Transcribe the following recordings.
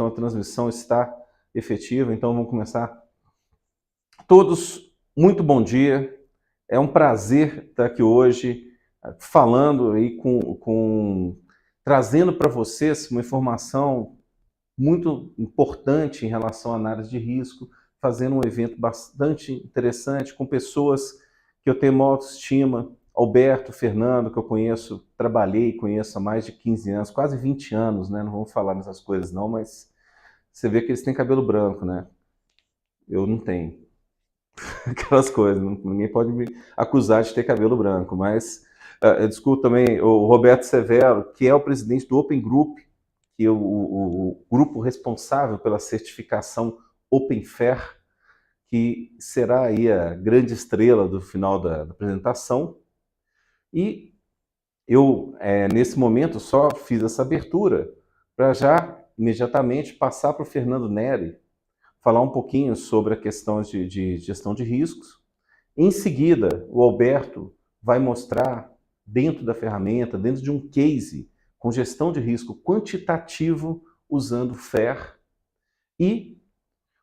então a transmissão está efetiva, então vamos começar. Todos, muito bom dia. É um prazer estar aqui hoje falando aí trazendo para vocês uma informação muito importante em relação à análise de risco, fazendo um evento bastante interessante com pessoas que eu tenho maior autoestima. Alberto, Fernando, que eu conheço, conheço há mais de 15 anos, quase 20 anos, né? Não vamos falar nessas coisas não, mas você vê que eles têm cabelo branco, né? Eu não tenho. Aquelas coisas, ninguém pode me acusar de ter cabelo branco, mas discuto também o Roberto Severo, que é o presidente do Open Group, que é o grupo responsável pela certificação Open Fair, que será aí a grande estrela do final da apresentação. E eu, nesse momento, só fiz essa abertura para já imediatamente passar para o Fernando Neri falar um pouquinho sobre a questão de gestão de riscos. Em seguida, o Alberto vai mostrar, dentro da ferramenta, dentro de um case com gestão de risco quantitativo usando FAIR. E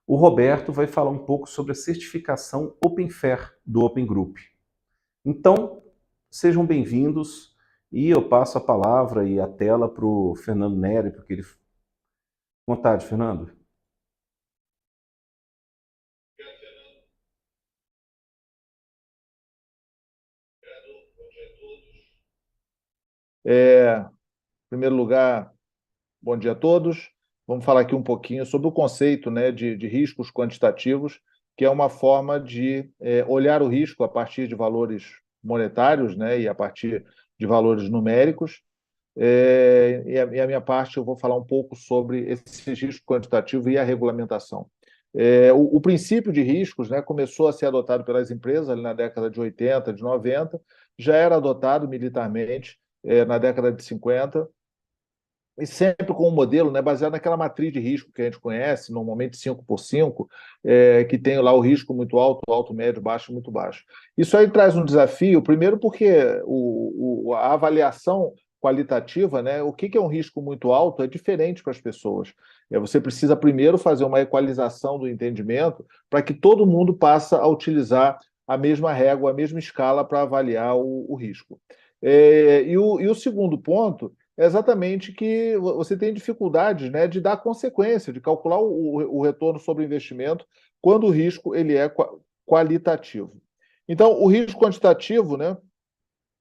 o Roberto vai falar um pouco sobre a certificação Open Fair do Open Group. Então, sejam bem-vindos e eu passo a palavra e a tela para o Fernando Neri, porque ele... Vontade, Fernando. Em primeiro lugar, bom dia a todos. Vamos falar aqui um pouquinho sobre o conceito, né, de riscos quantitativos, que é uma forma de olhar o risco a partir de valores monetários, né, e a partir de valores numéricos. E a minha parte, eu vou falar um pouco sobre esse risco quantitativo e a regulamentação. O princípio de riscos, né, começou a ser adotado pelas empresas ali na década de 80, de 90, já era adotado militarmente na década de 50, e sempre com um modelo, né, baseado naquela matriz de risco que a gente conhece, normalmente 5x5, que tem lá o risco muito alto, alto, médio, baixo, muito baixo. Isso aí traz um desafio, primeiro porque a avaliação qualitativa, né, o que é um risco muito alto é diferente para as pessoas. Você precisa primeiro fazer uma equalização do entendimento para que todo mundo passe a utilizar a mesma régua, a mesma escala para avaliar o risco. E o segundo ponto é exatamente que você tem dificuldades, né, de dar consequência, de calcular o retorno sobre o investimento quando o risco ele é qualitativo. Então, o risco quantitativo, né,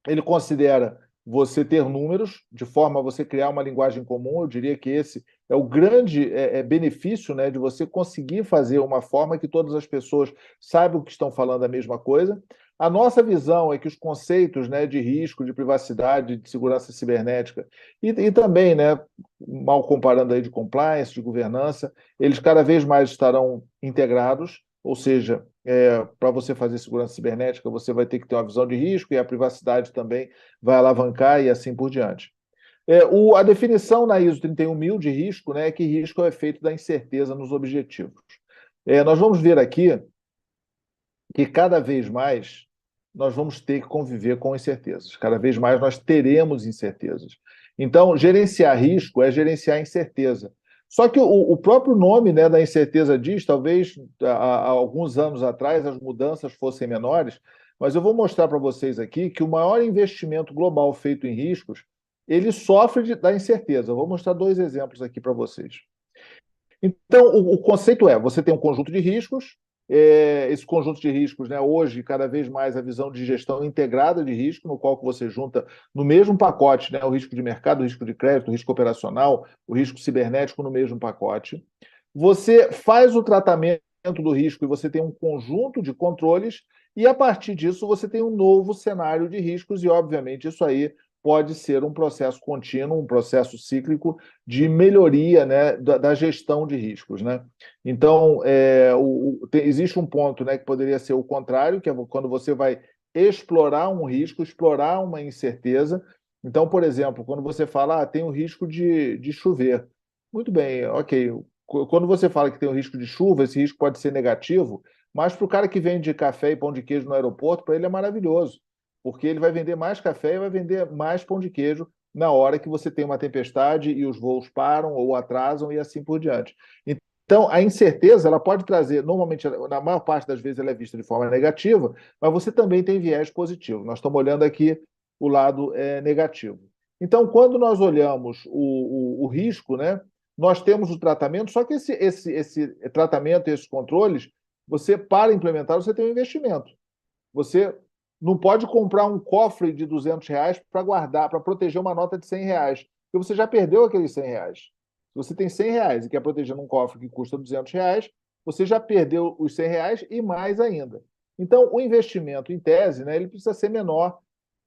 ele considera você ter números, de forma a você criar uma linguagem comum. Eu diria que esse é o grande benefício, né, de você conseguir fazer uma forma que todas as pessoas saibam que estão falando a mesma coisa. A nossa visão é que os conceitos, né, de risco, de privacidade, de segurança cibernética e também, né, mal comparando aí de compliance, de governança, eles cada vez mais estarão integrados, ou seja, para você fazer segurança cibernética, você vai ter que ter uma visão de risco e a privacidade também vai alavancar e assim por diante. A definição na ISO 31000 de risco, né, é que risco é o efeito da incerteza nos objetivos. Nós vamos ver aqui que cada vez mais nós vamos ter que conviver com incertezas. Cada vez mais nós teremos incertezas. Então, gerenciar risco é gerenciar incerteza. Só que o próprio nome, né, da incerteza diz, talvez há alguns anos atrás as mudanças fossem menores, mas eu vou mostrar para vocês aqui que o maior investimento global feito em riscos, ele sofre da incerteza. Eu vou mostrar dois exemplos aqui para vocês. Então, o conceito é, você tem um conjunto de riscos, esse conjunto de riscos, né, hoje, cada vez mais a visão de gestão integrada de risco, no qual você junta no mesmo pacote, né, o risco de mercado, o risco de crédito, o risco operacional, o risco cibernético no mesmo pacote. Você faz o tratamento do risco e você tem um conjunto de controles e, a partir disso, você tem um novo cenário de riscos e, obviamente, isso aí pode ser um processo contínuo, um processo cíclico de melhoria, né, da gestão de riscos, né? Então, existe um ponto, né, que poderia ser o contrário, que é quando você vai explorar um risco, explorar uma incerteza. Então, por exemplo, quando você fala, tem o risco de chover. Muito bem, ok. Quando você fala que tem o risco de chuva, esse risco pode ser negativo, mas para o cara que vende café e pão de queijo no aeroporto, para ele é maravilhoso, porque ele vai vender mais café e vai vender mais pão de queijo na hora que você tem uma tempestade e os voos param ou atrasam e assim por diante. Então, a incerteza ela pode trazer, normalmente, na maior parte das vezes, ela é vista de forma negativa, mas você também tem viés positivo. Nós estamos olhando aqui o lado negativo. Então, quando nós olhamos o risco, né, nós temos o tratamento, só que esse tratamento e esses controles, você, para implementar, você tem um investimento. Você não pode comprar um cofre de R$ 200 para guardar, para proteger uma nota de R$ 100, porque você já perdeu aqueles R$ 100. Se você tem R$ 100 e quer proteger num cofre que custa R$ 200, você já perdeu os R$ 100 e mais ainda. Então, o investimento, em tese, né, ele precisa ser menor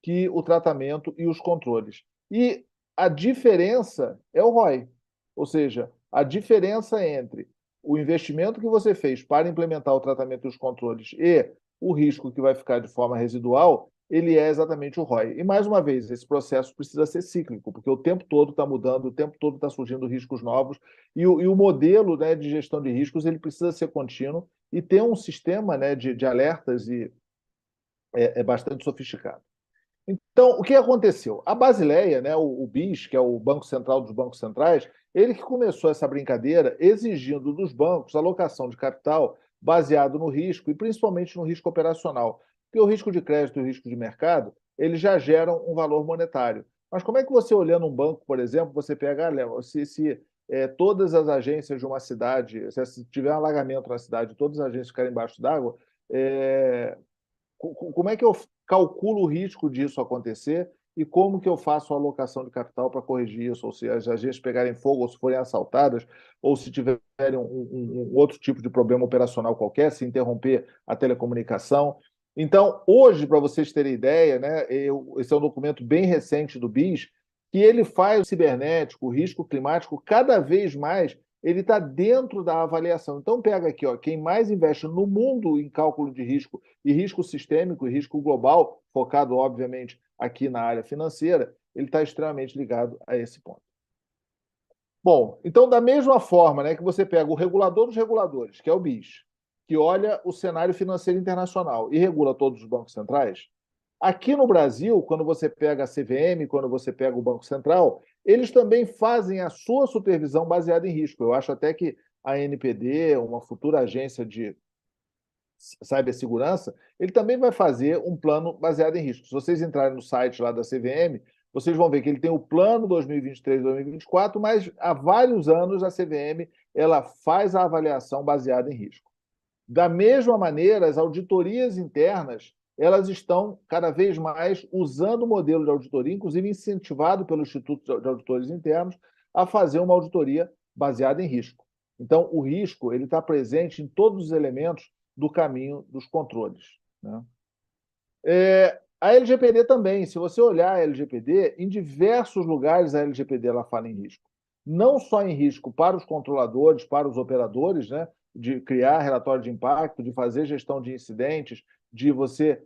que o tratamento e os controles. E a diferença é o ROI, ou seja, a diferença entre o investimento que você fez para implementar o tratamento e os controles e o risco que vai ficar de forma residual, ele é exatamente o ROI. E, mais uma vez, esse processo precisa ser cíclico, porque o tempo todo está mudando, o tempo todo está surgindo riscos novos, e o modelo, né, de gestão de riscos ele precisa ser contínuo e ter um sistema, né, de alertas é bastante sofisticado. Então, o que aconteceu? A Basileia, né, o BIS, que é o Banco Central dos Bancos Centrais, ele que começou essa brincadeira exigindo dos bancos alocação de capital baseado no risco e principalmente no risco operacional. Porque o risco de crédito e o risco de mercado, eles já geram um valor monetário. Mas como é que você, olhando um banco, por exemplo, você pega, se todas as agências de uma cidade, se tiver um alagamento na cidade, todas as agências ficarem embaixo d'água, é, como é que eu calculo o risco disso acontecer e como que eu faço a alocação de capital para corrigir isso, ou se as agências pegarem fogo, ou se forem assaltadas, ou se tiverem um outro tipo de problema operacional qualquer, se interromper a telecomunicação. Então, hoje, para vocês terem ideia, né, esse é um documento bem recente do BIS, que ele faz o cibernético, o risco climático, cada vez mais ele está dentro da avaliação. Então, pega aqui, ó, quem mais investe no mundo em cálculo de risco e risco sistêmico e risco global, focado, obviamente, aqui na área financeira, ele está extremamente ligado a esse ponto. Bom, então, da mesma forma, né, que você pega o regulador dos reguladores, que é o BIS, que olha o cenário financeiro internacional e regula todos os bancos centrais, aqui no Brasil, quando você pega a CVM, quando você pega o Banco Central, eles também fazem a sua supervisão baseada em risco. Eu acho até que a NPD, uma futura agência de cibersegurança, ele também vai fazer um plano baseado em risco. Se vocês entrarem no site lá da CVM, vocês vão ver que ele tem o plano 2023-2024, mas há vários anos a CVM ela faz a avaliação baseada em risco. Da mesma maneira, as auditorias internas elas estão cada vez mais usando o modelo de auditoria, inclusive incentivado pelo Instituto de Auditores Internos, a fazer uma auditoria baseada em risco. Então, o risco ele está presente em todos os elementos do caminho dos controles, né? A LGPD também, se você olhar a LGPD, em diversos lugares a LGPD ela fala em risco. Não só em risco para os controladores, para os operadores, né, de criar relatório de impacto, de fazer gestão de incidentes, de você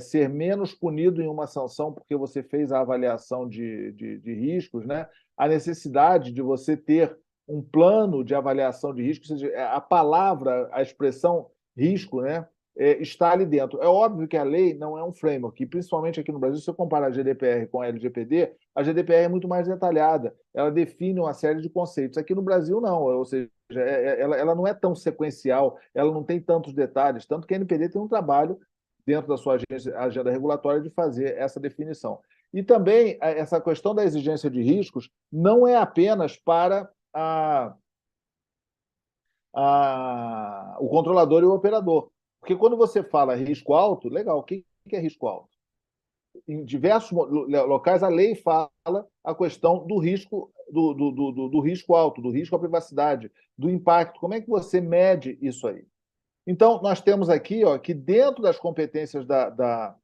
ser menos punido em uma sanção porque você fez a avaliação de riscos, né? A necessidade de você ter um plano de avaliação de risco, ou seja, a palavra, a expressão risco, né, está ali dentro. É óbvio que a lei não é um framework, e principalmente aqui no Brasil, se você compara a GDPR com a LGPD, a GDPR é muito mais detalhada, ela define uma série de conceitos. Aqui no Brasil, não, ou seja, ela não é tão sequencial, ela não tem tantos detalhes, tanto que a NPD tem um trabalho dentro da sua agenda regulatória de fazer essa definição. E também essa questão da exigência de riscos não é apenas para o controlador e o operador. Porque quando você fala risco alto, legal, o que é risco alto? Em diversos locais, a lei fala a questão do risco, do risco alto, do risco à privacidade, do impacto. Como é que você mede isso aí? Então, nós temos aqui ó, que dentro das competências da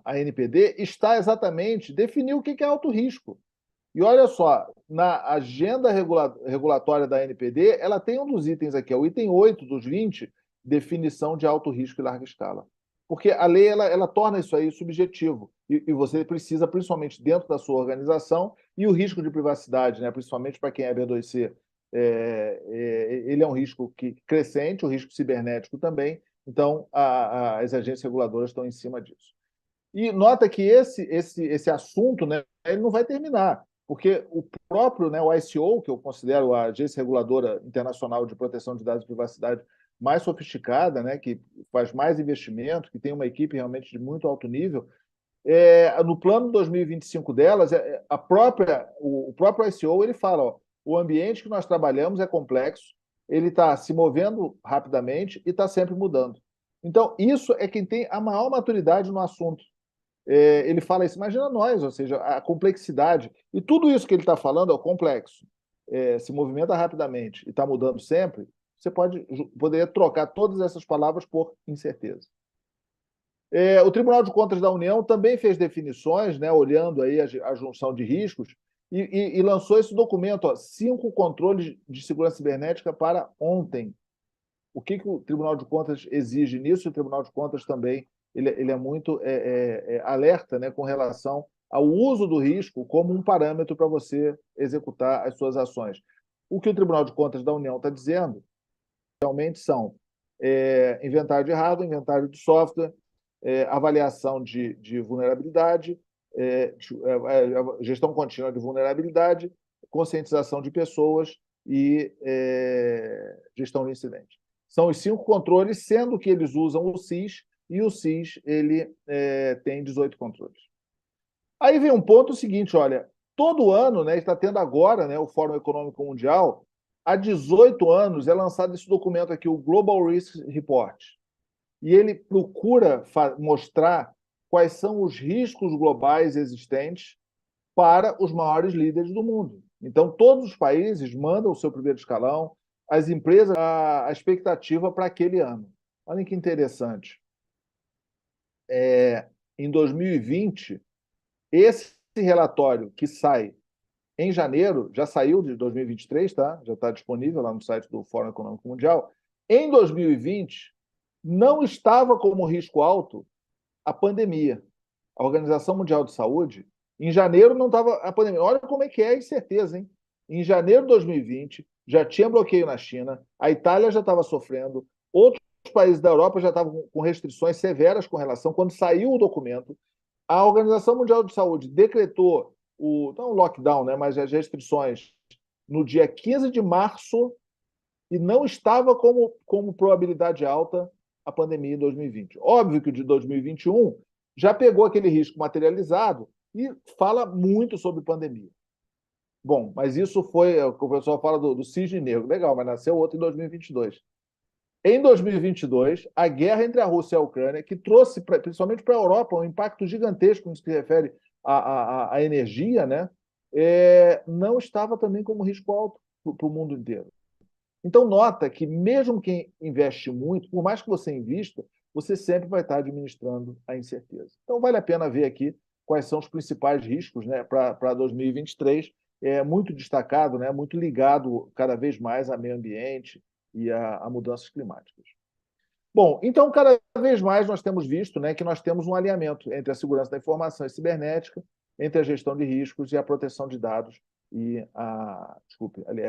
ANPD está exatamente definir o que é alto risco. E olha só, na agenda regulatória da NPD, ela tem um dos itens aqui, é o item 8 dos 20, definição de alto risco e larga escala. Porque a lei ela torna isso aí subjetivo. E você precisa, principalmente dentro da sua organização, e o risco de privacidade, né, principalmente para quem é B2C, ele é um risco crescente, o risco cibernético também. Então, as agências reguladoras estão em cima disso. E nota que esse assunto, né, ele não vai terminar, porque o próprio, né, o ICO, que eu considero a agência reguladora internacional de proteção de dados e privacidade mais sofisticada, né, que faz mais investimento, que tem uma equipe realmente de muito alto nível, no plano 2025 delas, o próprio ICO ele fala, ó, o ambiente que nós trabalhamos é complexo, ele está se movendo rapidamente e está sempre mudando. Então, isso é quem tem a maior maturidade no assunto. Ele fala isso, imagina nós, ou seja, a complexidade. E tudo isso que ele está falando é o complexo. Se movimenta rapidamente e está mudando sempre, você poderia trocar todas essas palavras por incerteza. O Tribunal de Contas da União também fez definições, né, olhando aí a junção de riscos, e lançou esse documento, ó, 5 controles de segurança cibernética para ontem. O que o Tribunal de Contas exige nisso? O Tribunal de Contas também ele é muito alerta, né, com relação ao uso do risco como um parâmetro para você executar as suas ações. O que o Tribunal de Contas da União está dizendo realmente são inventário de hardware, inventário de software, avaliação de vulnerabilidade, gestão contínua de vulnerabilidade, conscientização de pessoas e gestão de incidente. São os 5 controles, sendo que eles usam o SIS, e o SIS ele tem 18 controles. Aí vem um ponto seguinte, olha, todo ano, né, está tendo agora, né, o Fórum Econômico Mundial, há 18 anos é lançado esse documento aqui, o Global Risk Report, e ele procura mostrar quais são os riscos globais existentes para os maiores líderes do mundo. Então, todos os países mandam o seu primeiro escalão, as empresas, a expectativa para aquele ano. Olha que interessante. Em 2020, esse relatório que sai em janeiro, já saiu de 2023, tá? Já está disponível lá no site do Fórum Econômico Mundial. Em 2020, não estava como risco alto a pandemia. A Organização Mundial de Saúde, em janeiro não estava a pandemia. Olha como é que é a incerteza, hein? Em janeiro de 2020, já tinha bloqueio na China, a Itália já estava sofrendo, outros países da Europa já estavam com restrições severas com relação. Quando saiu o documento, a Organização Mundial de Saúde decretou não o lockdown, né, mas as restrições no dia 15 de março e não estava como probabilidade alta a pandemia em 2020. Óbvio que o de 2021 já pegou aquele risco materializado e fala muito sobre pandemia. Bom, mas isso foi, o pessoal fala do cisne negro, legal, mas nasceu outro em 2022. Em 2022, a guerra entre a Rússia e a Ucrânia, que trouxe, principalmente para a Europa, um impacto gigantesco no que se refere à energia, né, não estava também como risco alto para o mundo inteiro. Então, nota que mesmo quem investe muito, por mais que você invista, você sempre vai estar administrando a incerteza. Então, vale a pena ver aqui quais são os principais riscos, né, para 2023. É muito destacado, né, muito ligado cada vez mais ao meio ambiente e a mudanças climáticas. Bom, então, cada vez mais nós temos visto, né, que nós temos um alinhamento entre a segurança da informação e cibernética, entre a gestão de riscos e a proteção de dados e a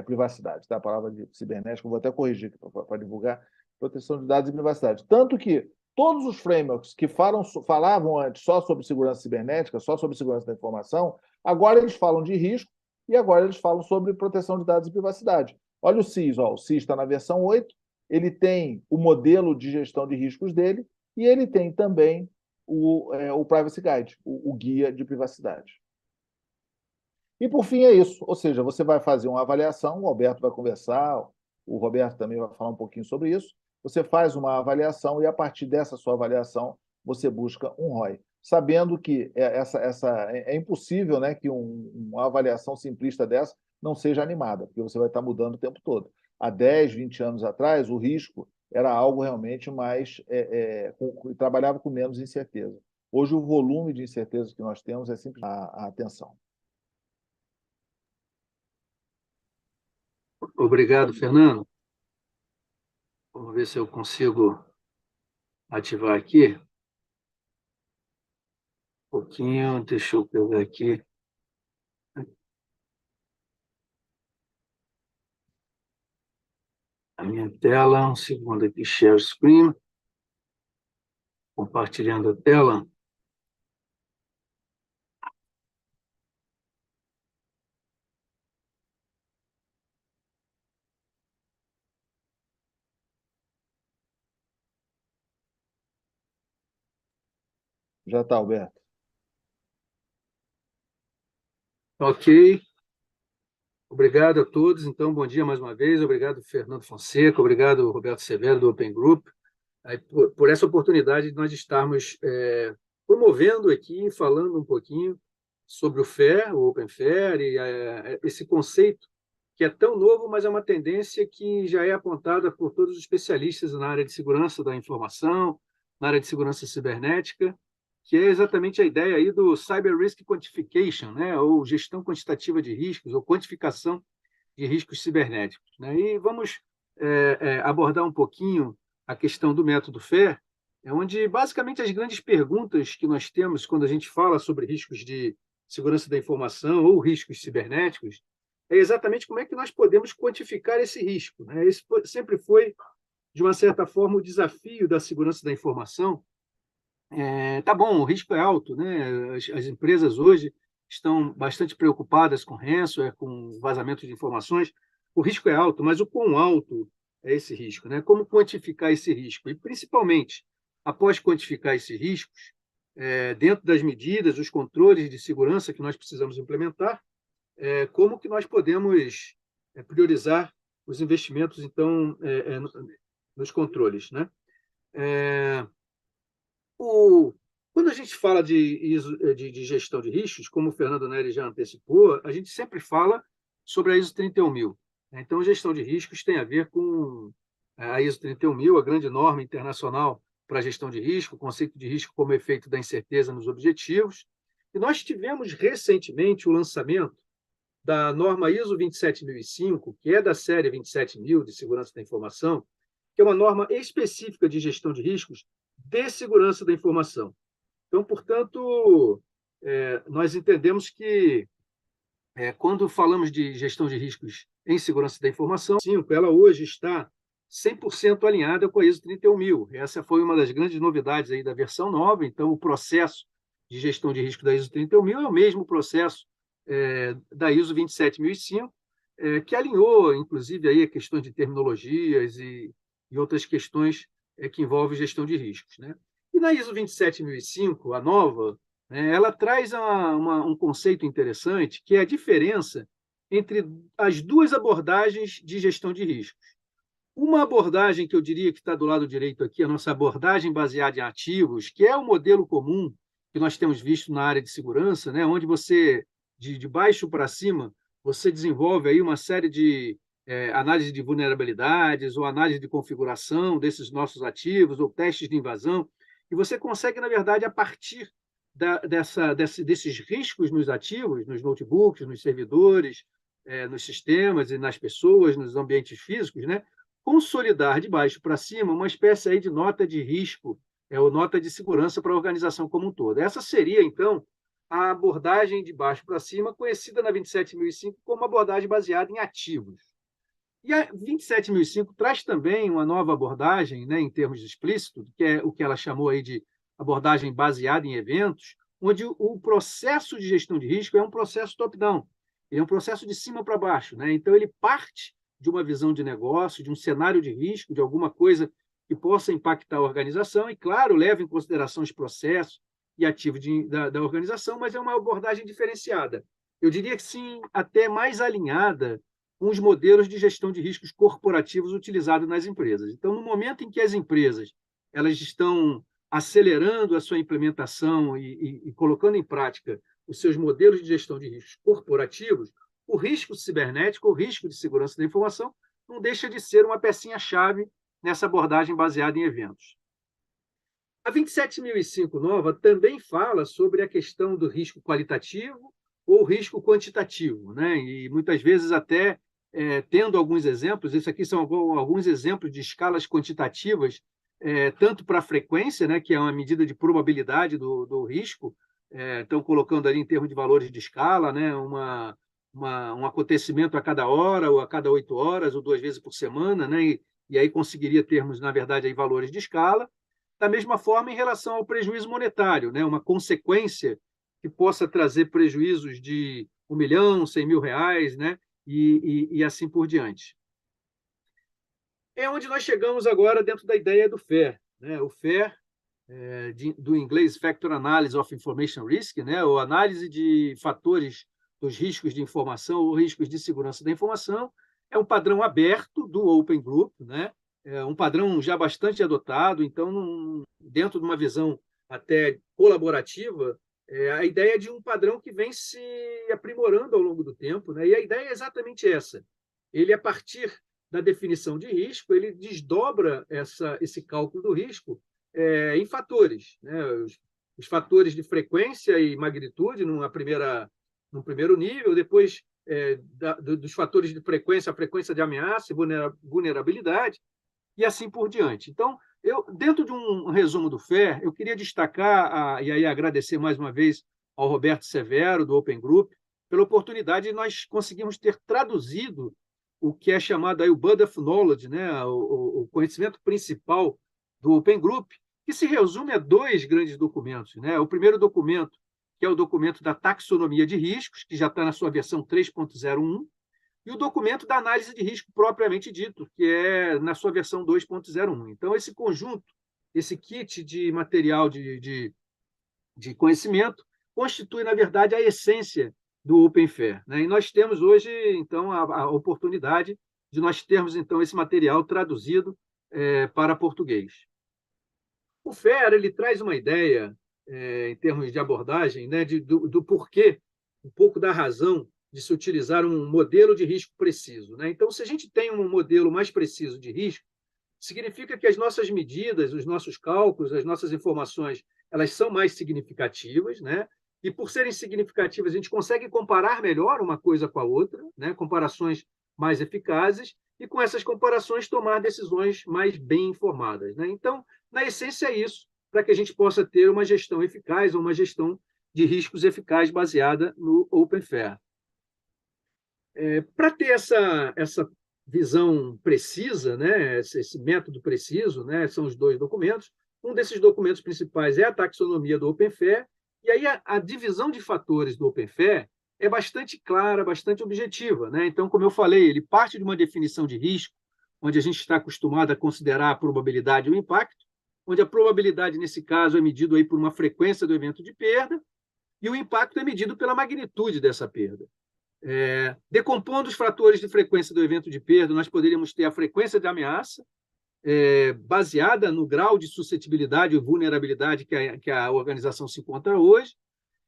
privacidade, tá? A palavra de cibernética, eu vou até corrigir para divulgar, proteção de dados e privacidade. Tanto que todos os frameworks que falavam antes só sobre segurança cibernética, só sobre segurança da informação, agora eles falam de risco e agora eles falam sobre proteção de dados e privacidade. Olha o CIS, ó, o CIS está na versão 8, ele tem o modelo de gestão de riscos dele e ele tem também o Privacy Guide, o guia de privacidade. E, por fim, é isso. Ou seja, você vai fazer uma avaliação, o Alberto vai conversar, o Roberto também vai falar um pouquinho sobre isso. Você faz uma avaliação e, a partir dessa sua avaliação, você busca um ROI. Sabendo que é impossível, né, que uma avaliação simplista dessa não seja animada, porque você vai estar mudando o tempo todo. Há 10, 20 anos atrás, o risco era algo realmente mais... trabalhava com menos incerteza. Hoje, o volume de incerteza que nós temos é simplesmente a atenção. Obrigado, Fernando. Vamos ver se eu consigo ativar aqui. Um pouquinho, deixa eu pegar aqui. A minha tela, um segundo aqui, share screen. Compartilhando a tela. Já está, Alberto. Ok. Obrigado a todos. Então, bom dia mais uma vez. Obrigado, Fernando Fonseca. Obrigado, Roberto Severo, do Open Group, por essa oportunidade de nós estarmos promovendo aqui, falando um pouquinho sobre o FAIR, o Open FAIR, e esse conceito que é tão novo, mas é uma tendência que já é apontada por todos os especialistas na área de segurança da informação, na área de segurança cibernética, que é exatamente a ideia aí do Cyber Risk Quantification, né? Ou gestão quantitativa de riscos, ou quantificação de riscos cibernéticos, né? E vamos abordar um pouquinho a questão do método FAIR, onde basicamente as grandes perguntas que nós temos quando a gente fala sobre riscos de segurança da informação ou riscos cibernéticos é exatamente como é que nós podemos quantificar esse risco, né? Esse sempre foi, de uma certa forma, o desafio da segurança da informação. Tá bom, o risco é alto, né? As empresas hoje estão bastante preocupadas com ransomware, com vazamento de informações. O risco é alto, mas o quão alto é esse risco, né? Como quantificar esse risco? E, principalmente, após quantificar esses riscos, dentro das medidas, os controles de segurança que nós precisamos implementar, como que nós podemos priorizar os investimentos, então, nos controles, né? Quando a gente fala de gestão de riscos, como o Fernando Neri já antecipou, a gente sempre fala sobre a ISO 31000. Então, gestão de riscos tem a ver com a ISO 31000, a grande norma internacional para a gestão de risco, o conceito de risco como efeito da incerteza nos objetivos. E nós tivemos recentemente o lançamento da norma ISO 27005, que é da série 27000 de segurança da informação, que é uma norma específica de gestão de riscos de segurança da informação. Então, portanto, nós entendemos que, quando falamos de gestão de riscos em segurança da informação, ela hoje está 100% alinhada com a ISO 31000. Essa foi uma das grandes novidades aí da versão nova. Então, o processo de gestão de risco da ISO 31000 é o mesmo processo da ISO 27005, que alinhou, inclusive, aí a questões de terminologias e outras questões que envolvem gestão de riscos, né? E na ISO 27005, a nova, né, ela traz um conceito interessante, que é a diferença entre as duas abordagens de gestão de riscos. Uma abordagem que eu diria que está do lado direito aqui, a nossa abordagem baseada em ativos, que é o modelo comum que nós temos visto na área de segurança, né, onde você, de baixo para cima, você desenvolve aí uma série de análise de vulnerabilidades ou análise de configuração desses nossos ativos ou testes de invasão, e você consegue, na verdade, a partir desses riscos nos ativos, nos notebooks, nos servidores, nos sistemas e nas pessoas, nos ambientes físicos, né, consolidar de baixo para cima uma espécie aí de nota de risco, ou nota de segurança para a organização como um todo. Essa seria, então, a abordagem de baixo para cima, conhecida na 27005 como abordagem baseada em ativos. E a 27005 traz também uma nova abordagem, né, em termos explícitos, que é o que ela chamou aí de abordagem baseada em eventos, onde o processo de gestão de risco é um processo top-down, ele é um processo de cima para baixo, né? Então, ele parte de uma visão de negócio, de um cenário de risco, de alguma coisa que possa impactar a organização, e, claro, leva em consideração os processos e ativos da organização, mas é uma abordagem diferenciada. Eu diria que, sim, até mais alinhada com os modelos de gestão de riscos corporativos utilizados nas empresas. Então, no momento em que as empresas elas estão acelerando a sua implementação e colocando em prática os seus modelos de gestão de riscos corporativos, o risco cibernético, o risco de segurança da informação, não deixa de ser uma pecinha-chave nessa abordagem baseada em eventos. A 27005 nova também fala sobre a questão do risco qualitativo ou risco quantitativo, né? E muitas vezes até tendo alguns exemplos, isso aqui são alguns exemplos de escalas quantitativas, tanto para a frequência, né, que é uma medida de probabilidade do risco, estão colocando ali em termos de valores de escala, né, um acontecimento a cada hora, ou a cada 8 horas, ou 2 vezes por semana, né, e aí conseguiria termos, na verdade, aí valores de escala. Da mesma forma, em relação ao prejuízo monetário, né, uma consequência que possa trazer prejuízos de R$1 milhão, R$100.000, né, e assim por diante. É onde nós chegamos agora dentro da ideia do FAIR, né? O FAIR do inglês Factor Analysis of Information Risk, né, ou análise de fatores dos riscos de informação ou riscos de segurança da informação. É um padrão aberto do Open Group, né, é um padrão já bastante adotado, então, dentro de uma visão até colaborativa, a ideia é de um padrão que vem se aprimorando ao longo do tempo, né, e a ideia é exatamente essa. Ele, a partir da definição de risco, ele desdobra esse cálculo do risco em fatores, né? Os fatores de frequência e magnitude num primeiro nível, depois dos fatores de frequência, a frequência de ameaça e vulnerabilidade, e assim por diante. Então, dentro de um resumo do FAIR, eu queria destacar, e aí agradecer mais uma vez ao Roberto Severo, do Open Group, pela oportunidade de nós conseguirmos ter traduzido o que é chamado aí o Body of Knowledge, né? o conhecimento principal do Open Group, que se resume a 2 grandes documentos, né? O primeiro documento, que é o documento da taxonomia de riscos, que já está na sua versão 3.01, e o documento da análise de risco propriamente dito, que é na sua versão 2.01. Então, esse conjunto, esse kit de material de conhecimento, constitui, na verdade, a essência do Open FAIR, né? E nós temos hoje, então, a oportunidade de nós termos, então, esse material traduzido para português. O FAIR, ele traz uma ideia, em termos de abordagem, né, do porquê, um pouco da razão de se utilizar um modelo de risco preciso, né? Então, se a gente tem um modelo mais preciso de risco, significa que as nossas medidas, os nossos cálculos, as nossas informações, elas são mais significativas, né? E por serem significativas, a gente consegue comparar melhor uma coisa com a outra, né? Comparações mais eficazes, e com essas comparações tomar decisões mais bem informadas, né? Então, na essência, é isso, para que a gente possa ter uma gestão eficaz, ou uma gestão de riscos eficaz baseada no Open FAIR. Para ter essa visão precisa, né, esse método preciso, né, são os 2 documentos. Um desses documentos principais é a taxonomia do Open FAIR, e aí a divisão de fatores do Open FAIR é bastante clara, bastante objetiva, né? Então, como eu falei, ele parte de uma definição de risco, onde a gente está acostumado a considerar a probabilidade e o impacto, onde a probabilidade, nesse caso, é medida aí por uma frequência do evento de perda, e o impacto é medido pela magnitude dessa perda. Decompondo os fatores de frequência do evento de perda, nós poderíamos ter a frequência de ameaça, baseada no grau de suscetibilidade ou vulnerabilidade que a organização se encontra hoje.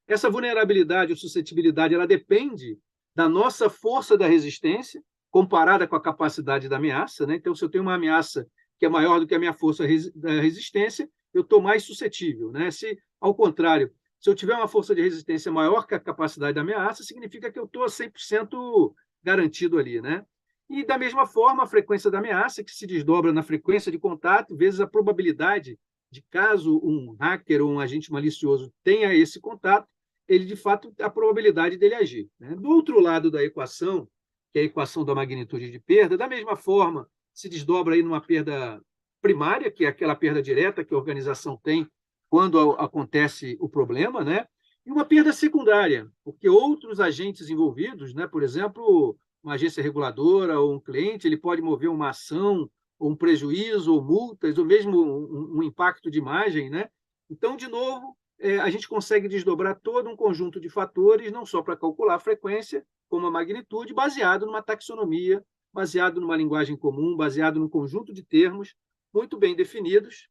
Essa vulnerabilidade ou suscetibilidade, ela depende da nossa força da resistência, comparada com a capacidade da ameaça, né? Então, se eu tenho uma ameaça que é maior do que a minha força da resistência, eu estou mais suscetível, né? Se, ao contrário, se eu tiver uma força de resistência maior que a capacidade da ameaça, significa que eu estou 100% garantido ali, né? E, da mesma forma, a frequência da ameaça, que se desdobra na frequência de contato, vezes a probabilidade de caso um hacker ou um agente malicioso tenha esse contato, ele, de fato, a probabilidade dele agir, né? Do outro lado da equação, que é a equação da magnitude de perda, da mesma forma, se desdobra aí numa perda primária, que é aquela perda direta que a organização tem quando acontece o problema, né? E uma perda secundária, porque outros agentes envolvidos, né? Por exemplo, uma agência reguladora ou um cliente, ele pode mover uma ação, ou um prejuízo, ou multas, ou mesmo um impacto de imagem, né? Então, de novo, a gente consegue desdobrar todo um conjunto de fatores, não só para calcular a frequência, como a magnitude, baseado numa taxonomia, baseado numa linguagem comum, baseado num conjunto de termos muito bem definidos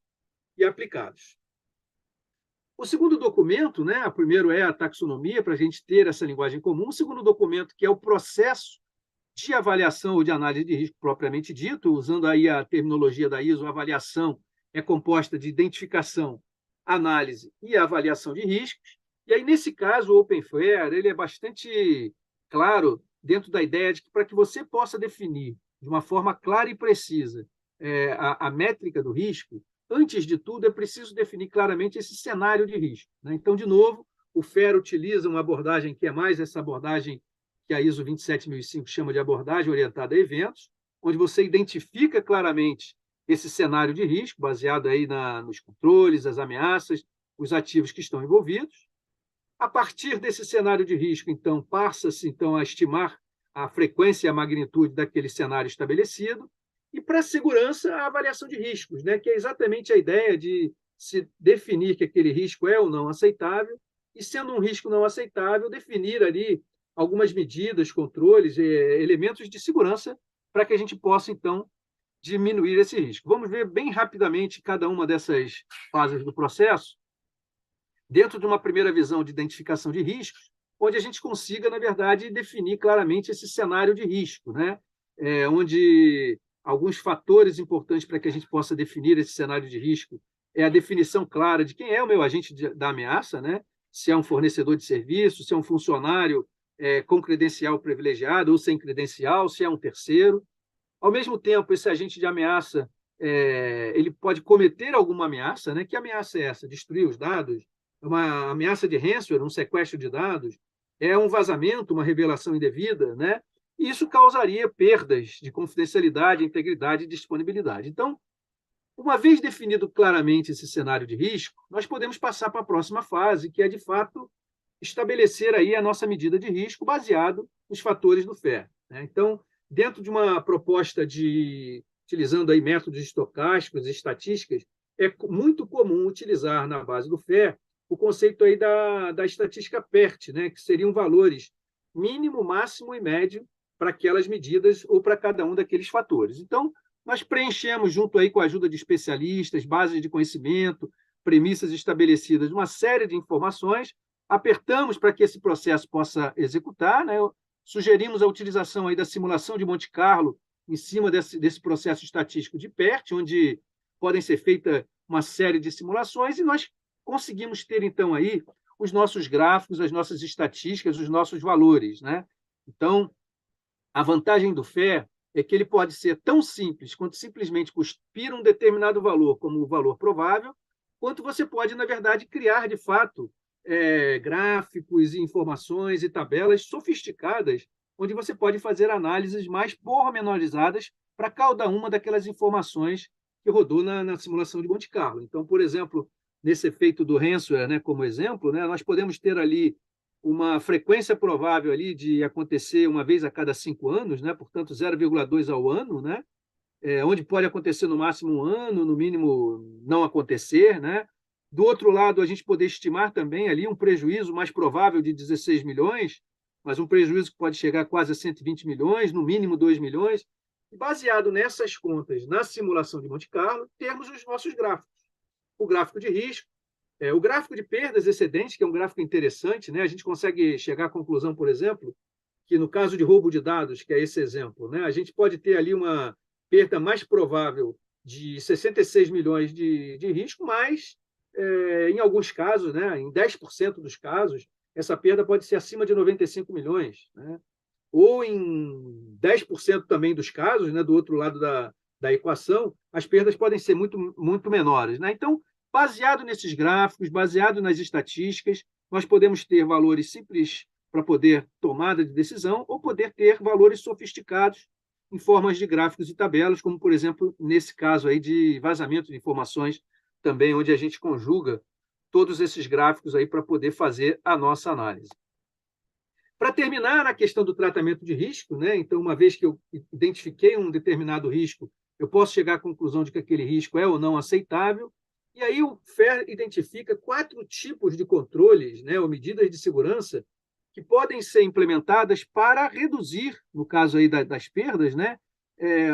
e aplicados. O segundo documento, né, o primeiro é a taxonomia, para a gente ter essa linguagem comum. O segundo documento, que é o processo de avaliação ou de análise de risco propriamente dito, usando aí a terminologia da ISO, a avaliação é composta de identificação, análise e avaliação de riscos. E aí, nesse caso, o Open FAIR, ele é bastante claro dentro da ideia de que, para que você possa definir de uma forma clara e precisa a métrica do risco, antes de tudo, é preciso definir claramente esse cenário de risco, né? Então, de novo, o FAIR utiliza uma abordagem que é mais essa abordagem que a ISO 27005 chama de abordagem orientada a eventos, onde você identifica claramente esse cenário de risco, baseado aí nos controles, as ameaças, os ativos que estão envolvidos. A partir desse cenário de risco, então, passa-se a estimar a frequência e a magnitude daquele cenário estabelecido, e, para a segurança, a avaliação de riscos, né, que é exatamente a ideia de se definir que aquele risco é ou não aceitável, e, sendo um risco não aceitável, definir ali algumas medidas, controles, elementos de segurança para que a gente possa, então, diminuir esse risco. Vamos ver bem rapidamente cada uma dessas fases do processo, dentro de uma primeira visão de identificação de riscos, onde a gente consiga, na verdade, definir claramente esse cenário de risco, né? Onde alguns fatores importantes para que a gente possa definir esse cenário de risco é a definição clara de quem é o meu agente da ameaça, né? Se é um fornecedor de serviço, se é um funcionário com credencial privilegiado ou sem credencial, se é um terceiro. Ao mesmo tempo, esse agente de ameaça ele pode cometer alguma ameaça, né? Que ameaça é essa? Destruir os dados? Uma ameaça de ransomware, um sequestro de dados? É um vazamento, uma revelação indevida, né? E isso causaria perdas de confidencialidade, integridade e disponibilidade. Então, uma vez definido claramente esse cenário de risco, nós podemos passar para a próxima fase, que é, de fato, estabelecer aí a nossa medida de risco baseado nos fatores do FAIR, né? Então, dentro de uma proposta utilizando aí métodos estocásticos e estatísticas, é muito comum utilizar na base do FAIR o conceito aí da estatística PERT, né? Que seriam valores mínimo, máximo e médio para aquelas medidas ou para cada um daqueles fatores. Então, nós preenchemos, junto aí com a ajuda de especialistas, bases de conhecimento, premissas estabelecidas, uma série de informações, apertamos para que esse processo possa executar, né? Sugerimos a utilização aí da simulação de Monte Carlo em cima desse processo estatístico de PERT, onde podem ser feitas uma série de simulações, e nós conseguimos ter, então, aí os nossos gráficos, as nossas estatísticas, os nossos valores, né? Então, a vantagem do FAIR é que ele pode ser tão simples quanto simplesmente cuspir um determinado valor como o valor provável, quanto você pode, na verdade, criar, de fato, gráficos, informações e tabelas sofisticadas, onde você pode fazer análises mais pormenorizadas para cada uma daquelas informações que rodou na simulação de Monte Carlo. Então, por exemplo, nesse efeito do ransomware, né, como exemplo, né, nós podemos ter ali uma frequência provável ali de acontecer uma vez a cada 5 anos, né, portanto 0,2 ao ano, né, onde pode acontecer no máximo um ano, no mínimo não acontecer, né? Do outro lado, a gente poder estimar também ali um prejuízo mais provável de 16 milhões, mas um prejuízo que pode chegar quase a 120 milhões, no mínimo 2 milhões. E baseado nessas contas, na simulação de Monte Carlo, temos os nossos gráficos. O gráfico de risco, o gráfico de perdas excedentes, que é um gráfico interessante, né? A gente consegue chegar à conclusão, por exemplo, que no caso de roubo de dados, que é esse exemplo, né? A gente pode ter ali uma perda mais provável de 66 milhões de risco, mas em alguns casos, né, em 10% dos casos, essa perda pode ser acima de 95 milhões, né? Ou em 10% também dos casos, né, do outro lado da equação, as perdas podem ser muito, muito menores, né? Então, baseado nesses gráficos, baseado nas estatísticas, nós podemos ter valores simples para poder tomada de decisão ou poder ter valores sofisticados em formas de gráficos e tabelas, como, por exemplo, nesse caso aí de vazamento de informações também, onde a gente conjuga todos esses gráficos aí para poder fazer a nossa análise. Para terminar, na questão do tratamento de risco, né? Então, uma vez que eu identifiquei um determinado risco, eu posso chegar à conclusão de que aquele risco é ou não aceitável, e aí o FAIR identifica 4 tipos de controles, né, ou medidas de segurança que podem ser implementadas para reduzir, no caso aí das perdas, né,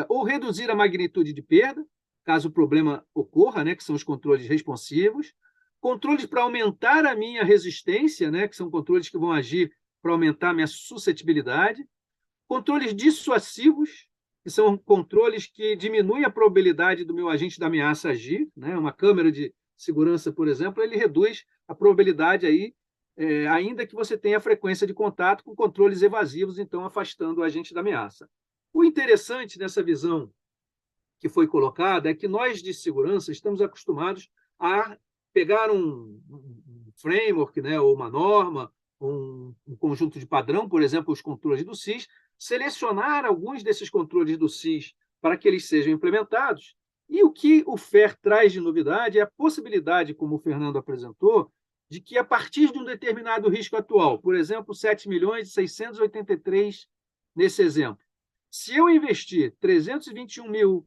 ou reduzir a magnitude de perda, caso o problema ocorra, né, que são os controles responsivos, controles para aumentar a minha resistência, né, que são controles que vão agir para aumentar a minha suscetibilidade, controles dissuasivos, que são controles que diminuem a probabilidade do meu agente da ameaça agir, né? Uma câmera de segurança, por exemplo, ele reduz a probabilidade aí, ainda que você tenha frequência de contato com controles evasivos, então afastando o agente da ameaça. O interessante nessa visão que foi colocada é que nós de segurança estamos acostumados a pegar um framework, né, ou uma norma, um conjunto de padrão, por exemplo, os controles do SIS, selecionar alguns desses controles do SIS para que eles sejam implementados. E o que o FAIR traz de novidade é a possibilidade, como o Fernando apresentou, de que a partir de um determinado risco atual, por exemplo, 7.683 nesse exemplo, se eu investir 321 mil,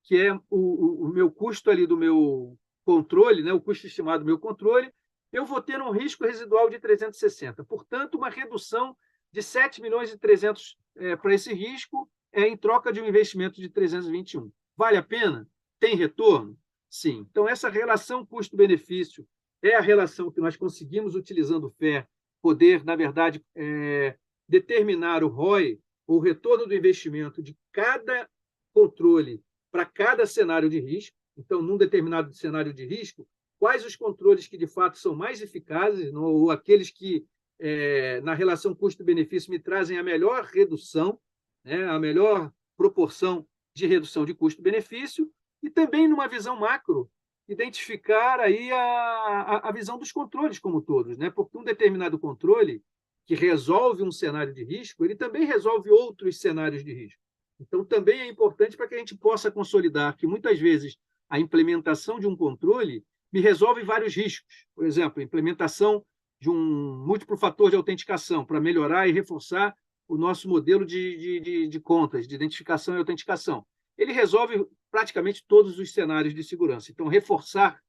que é o meu custo ali do meu controle, né, o custo estimado do meu controle, eu vou ter um risco residual de 360. Portanto, uma redução de 7 milhões e 300 para esse risco em troca de um investimento de 321. Vale a pena? Tem retorno? Sim. Então, essa relação custo-benefício é a relação que nós conseguimos, utilizando o FAIR, poder, na verdade, determinar o ROI, o retorno do investimento de cada controle para cada cenário de risco. Então, num determinado cenário de risco, quais os controles que, de fato, são mais eficazes, ou aqueles que, na relação custo-benefício, me trazem a melhor redução, né, a melhor proporção de redução de custo-benefício, e também, numa visão macro, identificar aí a visão dos controles como todos, né? Porque um determinado controle que resolve um cenário de risco, ele também resolve outros cenários de risco. Então, também é importante para que a gente possa consolidar que, muitas vezes, a implementação de um controle me resolve vários riscos. Por exemplo, a implementação de um múltiplo fator de autenticação para melhorar e reforçar o nosso modelo de contas, de identificação e autenticação. Ele resolve praticamente todos os cenários de segurança. Então, reforçar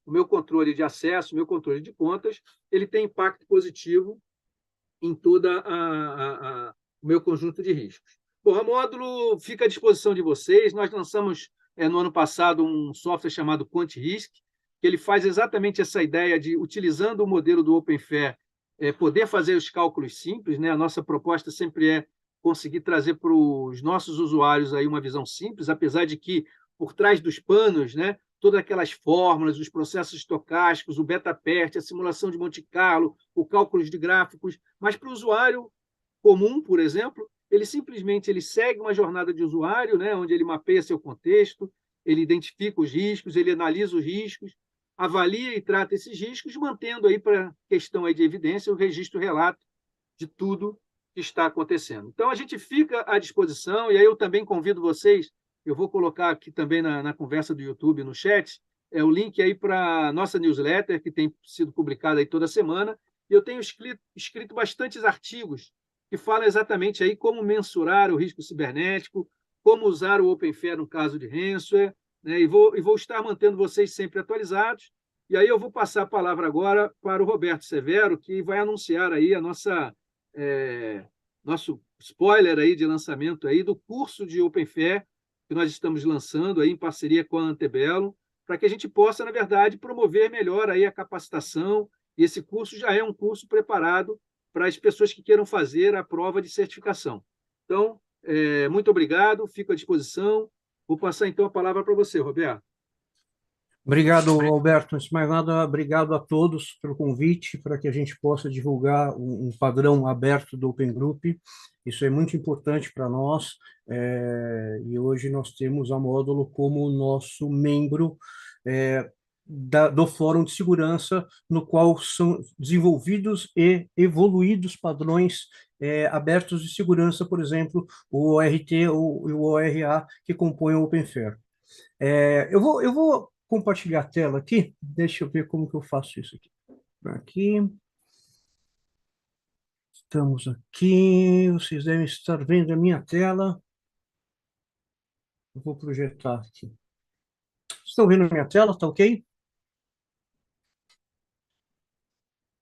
o meu controle de acesso, o meu controle de contas, ele tem impacto positivo em toda o meu conjunto de riscos. Bom, a Módulo fica à disposição de vocês. Nós lançamos no ano passado um software chamado QuantRisk, que ele faz exatamente essa ideia de, utilizando o modelo do OpenFair, poder fazer os cálculos simples, né? A nossa proposta sempre é conseguir trazer para os nossos usuários aí uma visão simples, apesar de que, por trás dos panos, né, todas aquelas fórmulas, os processos estocásticos, o beta-pert, a simulação de Monte Carlo, o cálculo de gráficos, mas para o usuário comum, por exemplo, ele simplesmente segue uma jornada de usuário, né, onde ele mapeia seu contexto, ele identifica os riscos, ele analisa os riscos, avalia e trata esses riscos, mantendo aí, para questão aí de evidência, o registro relato de tudo que está acontecendo. Então, a gente fica à disposição, e aí eu também convido vocês, eu vou colocar aqui também na conversa do YouTube, no chat, o link aí para a nossa newsletter, que tem sido publicada aí toda semana, e eu tenho escrito bastantes artigos que falam exatamente aí como mensurar o risco cibernético, como usar o OpenFair no caso de ransomware, né, e vou estar mantendo vocês sempre atualizados. E aí eu vou passar a palavra agora para o Roberto Severo, que vai anunciar aí nosso spoiler aí de lançamento aí do curso de OpenFair que nós estamos lançando aí em parceria com a Antebellum, para que a gente possa, na verdade, promover melhor aí a capacitação, e esse curso já é um curso preparado para as pessoas que queiram fazer a prova de certificação. Então, muito obrigado, fico à disposição. Vou passar, então, a palavra para você, Roberto. Obrigado, Alberto. Antes de mais nada, obrigado a todos pelo convite para que a gente possa divulgar um padrão aberto do Open Group. Isso é muito importante para nós, e hoje nós temos a Módulo como nosso membro do Fórum de Segurança, no qual são desenvolvidos e evoluídos padrões abertos de segurança, por exemplo, o ORT ou o ORA, que compõem o OpenFair. Eu vou compartilhar a tela aqui. Deixa eu ver como que eu faço isso aqui. Aqui. Estamos aqui. Vocês devem estar vendo a minha tela. Eu vou projetar aqui. Estão vendo a minha tela? Tá ok?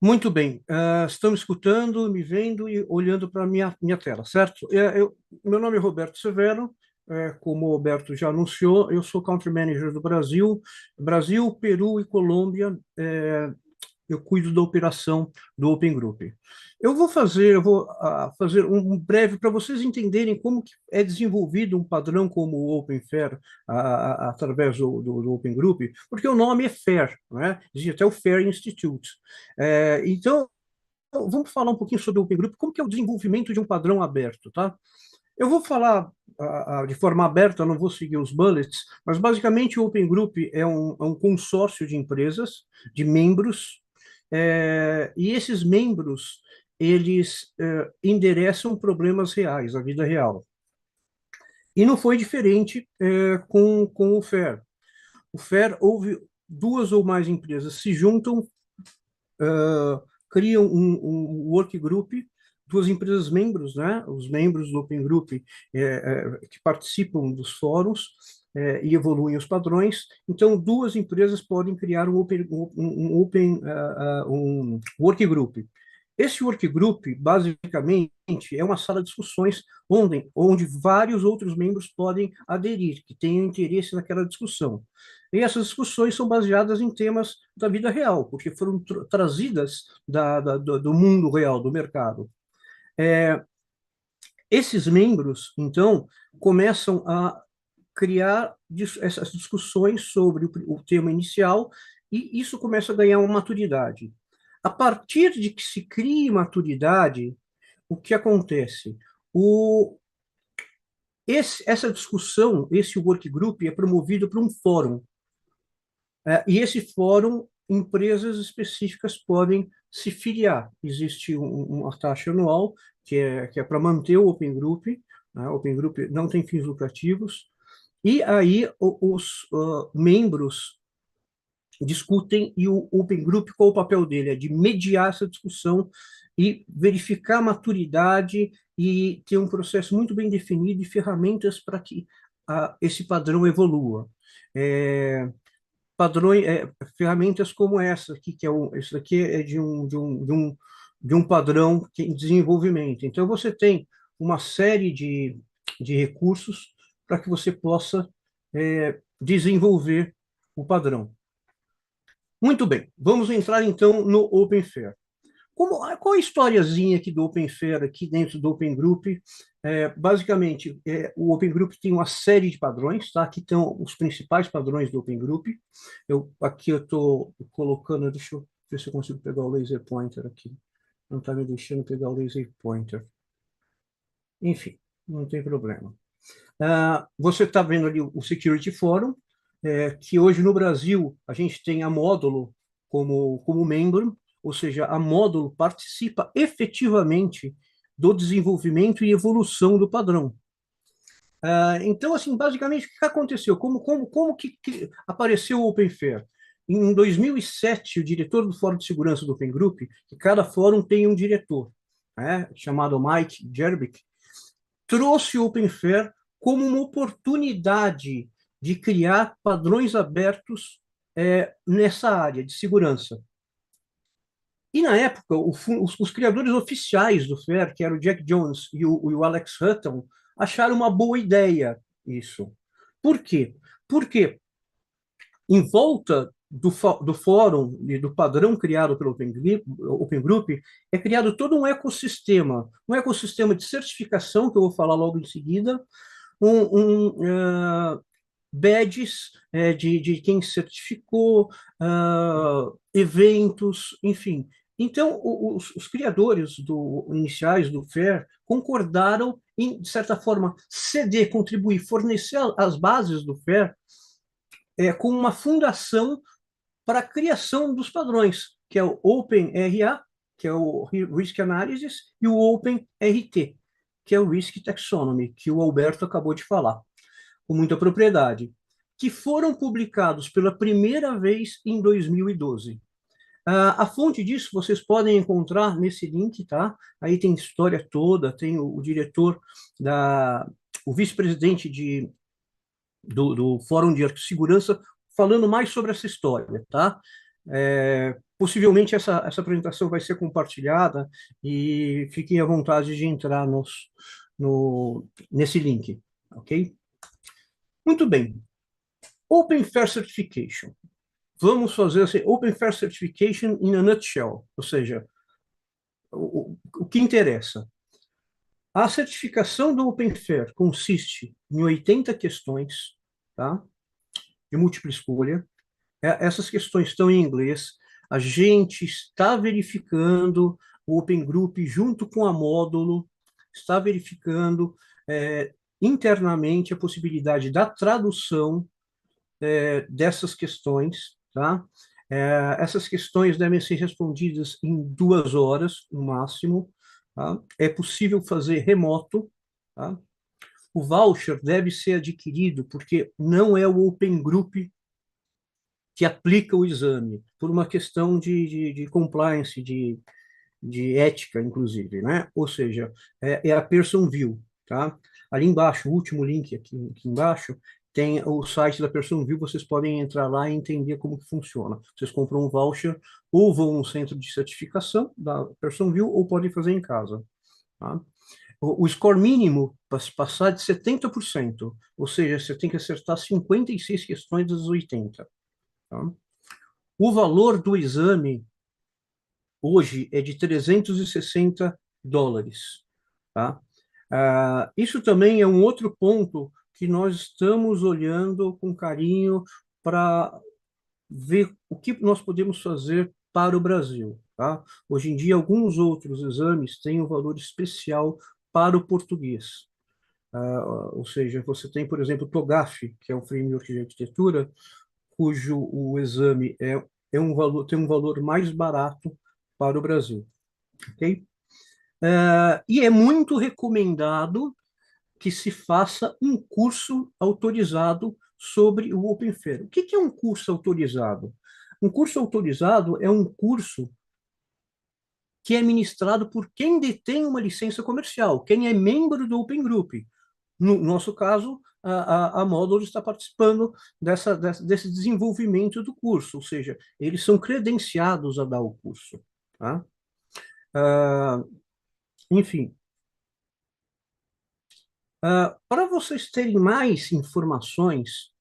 Muito bem. Estão escutando, me vendo e olhando para a minha tela, certo? Meu nome é Roberto Severo. Como o Alberto já anunciou, eu sou Country Manager do Brasil, Peru e Colômbia. Eu cuido da operação do Open Group. Eu vou fazer um breve para vocês entenderem como que é desenvolvido um padrão como o OpenFair através do Open Group, porque o nome é FAIR, né? Existe até o FAIR Institute. Então, vamos falar um pouquinho sobre o Open Group, como que é o desenvolvimento de um padrão aberto, tá? Eu vou falar de forma aberta, não vou seguir os bullets, mas basicamente o Open Group é um consórcio de empresas, de membros, e esses membros, eles endereçam problemas reais, a vida real. E não foi diferente com o FAIR. O FAIR, houve duas ou mais empresas se juntam, criam um work group, duas empresas membros, né? Os membros do Open Group que participam dos fóruns, e evoluem os padrões. Então, duas empresas podem criar um work group. Esse work group, basicamente, é uma sala de discussões onde vários outros membros podem aderir, que tenham interesse naquela discussão. E essas discussões são baseadas em temas da vida real, porque foram trazidas do mundo real, do mercado. Esses membros, então, começam a criar essas discussões sobre o tema inicial, e isso começa a ganhar uma maturidade. A partir de que se crie maturidade, o que acontece? Essa discussão, esse work group, é promovido por um fórum. E esse fórum, empresas específicas podem se filiar. Existe uma taxa anual, que é para manter o Open Group. O Open Group não tem fins lucrativos. E aí os membros discutem, e o Open Group, qual o papel dele? É de mediar essa discussão e verificar a maturidade e ter um processo muito bem definido e ferramentas para que esse padrão evolua. Padrões, ferramentas como essa aqui, esse daqui é de um padrão em desenvolvimento. Então, você tem uma série de recursos para que você possa desenvolver o padrão. Muito bem, vamos entrar então no Open Fair. Qual a historiazinha aqui do Open Fair, aqui dentro do Open Group? Basicamente, o Open Group tem uma série de padrões, tá? Aqui estão os principais padrões do Open Group. Aqui eu estou colocando, deixa eu ver se eu consigo pegar o laser pointer aqui. Não está me deixando pegar o laser pointer. Enfim, não tem problema. Você está vendo ali o Security Forum, que hoje no Brasil a gente tem a Módulo como membro, ou seja, a Módulo participa efetivamente do desenvolvimento e evolução do padrão. Então, assim, basicamente, o que aconteceu? Como que apareceu o Open Fair? Em 2007, o diretor do Fórum de Segurança do Open Group, que cada fórum tem um diretor, chamado Mike Jerbick, trouxe o Open Fair como uma oportunidade de criar padrões abertos nessa área de segurança. E, na época, os criadores oficiais do FAIR, que eram o Jack Jones e o Alex Hutton, acharam uma boa ideia isso. Por quê? Porque em volta do fórum e do padrão criado pelo Open Group, é criado todo um ecossistema de certificação, que eu vou falar logo em seguida, badges de quem certificou, eventos, enfim. Então, os criadores iniciais do FAIR concordaram em, de certa forma, ceder, contribuir, fornecer as bases do FAIR com uma fundação para a criação dos padrões, que é o OpenRA, que é o Risk Analysis, e o OpenRT, que é o Risk Taxonomy, que o Alberto acabou de falar, com muita propriedade, que foram publicados pela primeira vez em 2012. A fonte disso vocês podem encontrar nesse link, tá? Aí tem história toda, tem o diretor, o vice-presidente do Fórum de Segurança falando mais sobre essa história, tá? Possivelmente essa apresentação vai ser compartilhada e fiquem à vontade de entrar nesse link, ok? Muito bem. Open Fair Certification. Vamos fazer assim, Open Fair Certification in a nutshell, ou seja, o que interessa. A certificação do Open Fair consiste em 80 questões, tá? De múltipla escolha. Essas questões estão em inglês. A gente está verificando o Open Group junto com a Módulo, está verificando internamente a possibilidade da tradução dessas questões, tá? Essas questões devem ser respondidas em 2 horas, no máximo. Tá? É possível fazer remoto. Tá? O voucher deve ser adquirido porque não é o Open Group que aplica o exame, por uma questão de compliance, de ética, inclusive, né? Ou seja, é a person view. tá? Ali embaixo, o último link aqui embaixo, tem o site da PersonView, vocês podem entrar lá e entender como que funciona. Vocês compram um voucher, ou vão no centro de certificação da PersonView, ou podem fazer em casa, tá? O score mínimo para se passar é de 70%, ou seja, você tem que acertar 56 questões das 80. Tá? O valor do exame hoje é de US$ 360. Tá? Isso também é um outro ponto que nós estamos olhando com carinho para ver o que nós podemos fazer para o Brasil. Tá? Hoje em dia, alguns outros exames têm um valor especial para o português. Ou seja, você tem, por exemplo, o TOGAF, que é um framework de arquitetura, cujo o exame tem um valor mais barato para o Brasil. Ok? E é muito recomendado que se faça um curso autorizado sobre o OpenFair. O que é um curso autorizado? Um curso autorizado é um curso que é ministrado por quem detém uma licença comercial, quem é membro do Open Group. No nosso caso, a Módulo está participando desse desenvolvimento do curso, ou seja, eles são credenciados a dar o curso. Tá? Ah, enfim, para vocês terem mais informações,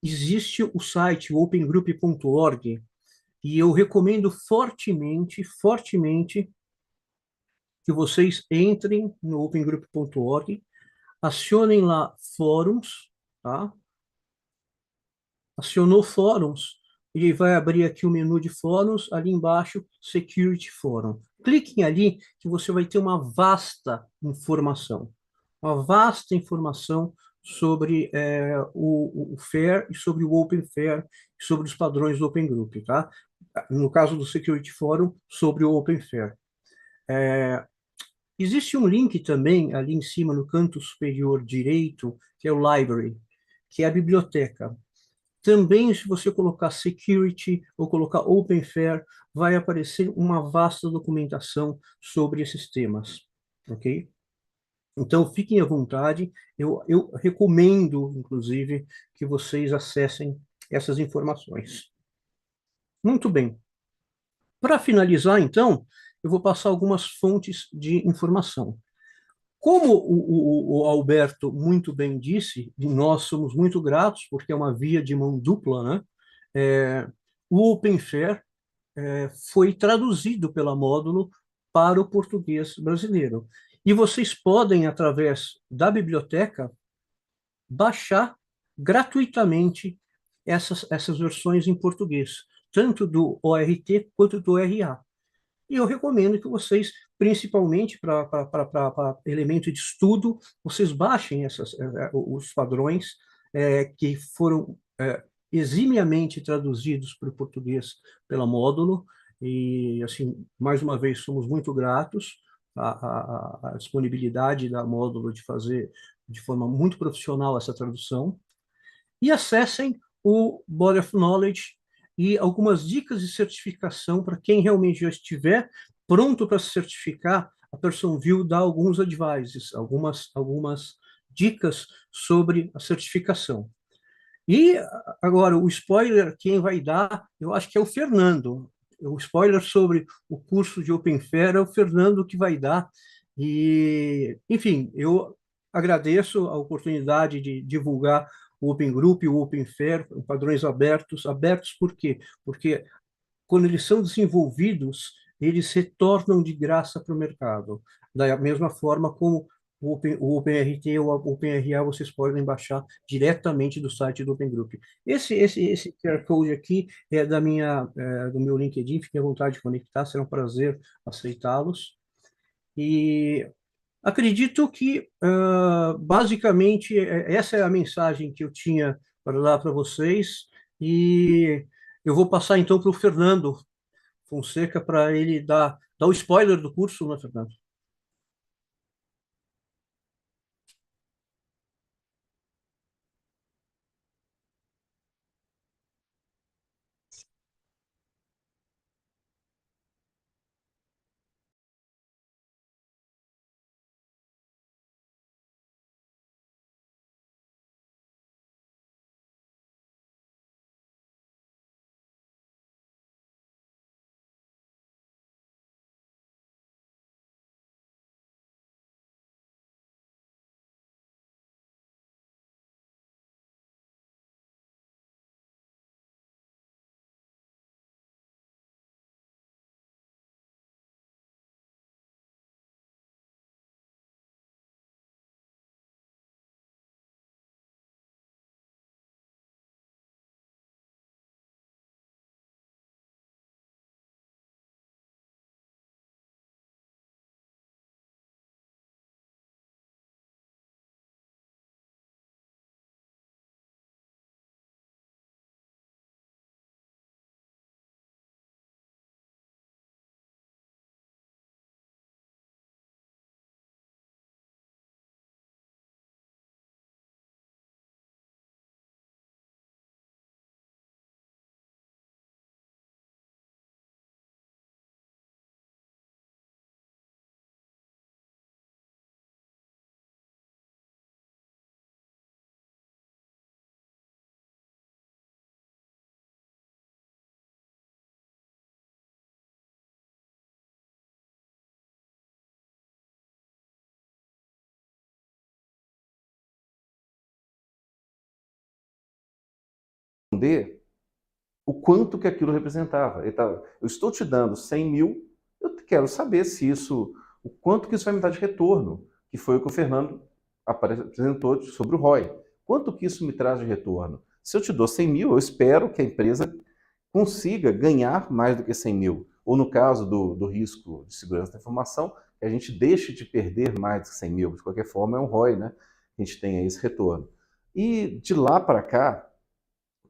existe o site opengroup.org e eu recomendo fortemente, fortemente que vocês entrem no opengroup.org, acionem lá fóruns, tá? Acionou fóruns, ele vai abrir aqui o menu de fóruns, ali embaixo, Security Forum. Cliquem ali que você vai ter uma vasta informação sobre o FAIR e sobre o Open FAIR, sobre os padrões do Open Group, tá? No caso do Security Forum, sobre o Open FAIR. Existe um link também ali em cima, no canto superior direito, que é o Library, que é a biblioteca. Também, se você colocar Security ou colocar Open FAIR, vai aparecer uma vasta documentação sobre esses temas, ok? Então, fiquem à vontade. Eu recomendo, inclusive, que vocês acessem essas informações. Muito bem. Para finalizar, então, eu vou passar algumas fontes de informação. Como o Alberto muito bem disse, e nós somos muito gratos, porque é uma via de mão dupla, né? O Open Fair foi traduzido pela Módulo para o português brasileiro. E vocês podem, através da biblioteca, baixar gratuitamente essas versões em português, tanto do ORT quanto do ORA. E eu recomendo que vocês, principalmente para elemento de estudo, vocês baixem os padrões que foram eximiamente traduzidos para o português pela Módulo. E, assim, mais uma vez, somos muito gratos à disponibilidade da Módulo de fazer de forma muito profissional essa tradução. E acessem o Body of Knowledge e algumas dicas de certificação para quem realmente já estiver pronto para se certificar. A PersonView dá alguns advices, algumas dicas sobre a certificação. E agora, o spoiler, quem vai dar, eu acho que é o Fernando. O spoiler sobre o curso de Open Fair é o Fernando que vai dar. E, enfim, eu agradeço a oportunidade de divulgar o Open Group, o Open Fair, padrões abertos. Abertos por quê? Porque quando eles são desenvolvidos, eles retornam de graça para o mercado. Da mesma forma como o OpenRT ou o OpenRA vocês podem baixar diretamente do site do Open Group. Esse QR Code aqui é do meu LinkedIn, fiquem à vontade de conectar, será um prazer aceitá-los. E acredito que, basicamente, essa é a mensagem que eu tinha para dar para vocês. E eu vou passar, então, para o Fernando Fonseca para ele dar o spoiler do curso, né, Fernando? responder o quanto que aquilo representava. Eu estou te dando 100 mil, eu quero saber se isso, o quanto que isso vai me dar de retorno, que foi o que o Fernando apresentou sobre o ROI. Quanto que isso me traz de retorno? Se eu te dou 100 mil, eu espero que a empresa consiga ganhar mais do que 100 mil. Ou no caso do risco de segurança da informação, que a gente deixe de perder mais do que 100 mil. De qualquer forma, é um ROI, né? A gente tem aí esse retorno. E de lá para cá,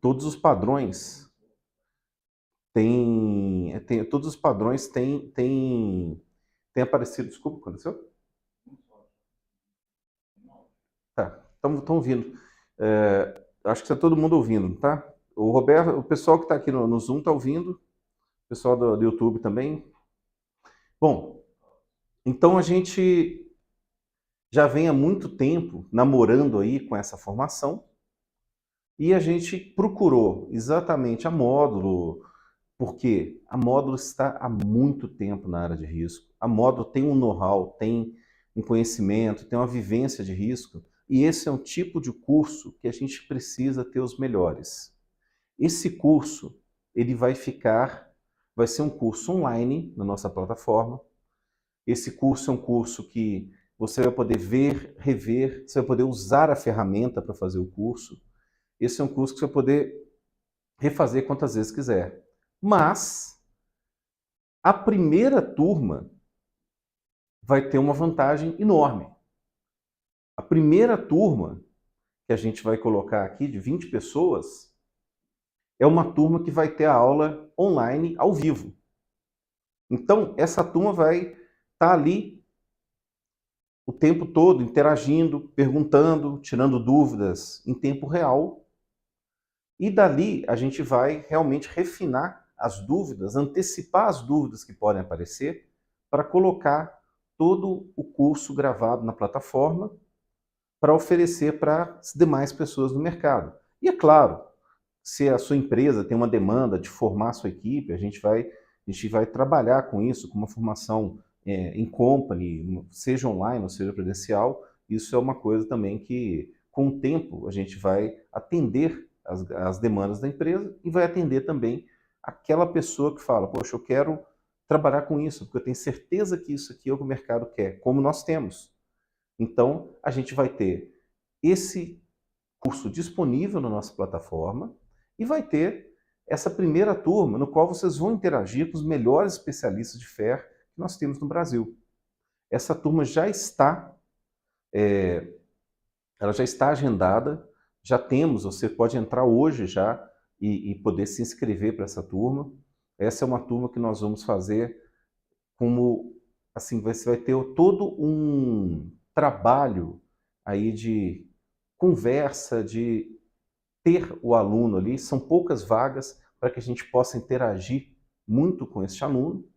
todos os padrões têm aparecido. Desculpa, aconteceu? Tá, estão ouvindo. Acho que está todo mundo ouvindo, tá? O Roberto, o pessoal que está aqui no Zoom está ouvindo, o pessoal do YouTube também. Bom, então a gente já vem há muito tempo namorando aí com essa formação e a gente procurou exatamente a Módulo, porque a Módulo está há muito tempo na área de risco. A Módulo tem um know-how, tem um conhecimento, tem uma vivência de risco, e esse é um tipo de curso que a gente precisa ter os melhores. Esse curso, ele vai ser um curso online na nossa plataforma. Esse curso é um curso que você vai poder ver, rever, você vai poder usar a ferramenta para fazer o curso. Esse é um curso que você vai poder refazer quantas vezes quiser. Mas a primeira turma vai ter uma vantagem enorme. A primeira turma que a gente vai colocar aqui, de 20 pessoas, é uma turma que vai ter a aula online ao vivo. Então, essa turma vai estar ali o tempo todo interagindo, perguntando, tirando dúvidas em tempo real. E dali a gente vai realmente refinar as dúvidas, antecipar as dúvidas que podem aparecer para colocar todo o curso gravado na plataforma para oferecer para as demais pessoas no mercado. E é claro, se a sua empresa tem uma demanda de formar a sua equipe, a gente vai trabalhar com isso, com uma formação em company, seja online ou seja presencial. Isso é uma coisa também que, com o tempo, a gente vai atender as demandas da empresa e vai atender também aquela pessoa que fala, poxa, eu quero trabalhar com isso, porque eu tenho certeza que isso aqui é o que o mercado quer, como nós temos. Então, a gente vai ter esse curso disponível na nossa plataforma e vai ter essa primeira turma no qual vocês vão interagir com os melhores especialistas de FAIR que nós temos no Brasil. Essa turma já está, ela já está agendada, já temos, você pode entrar hoje já e poder se inscrever para essa turma. Essa é uma turma que nós vamos fazer como, assim, você vai ter todo um trabalho aí de conversa, de ter o aluno ali. São poucas vagas para que a gente possa interagir muito com este aluno.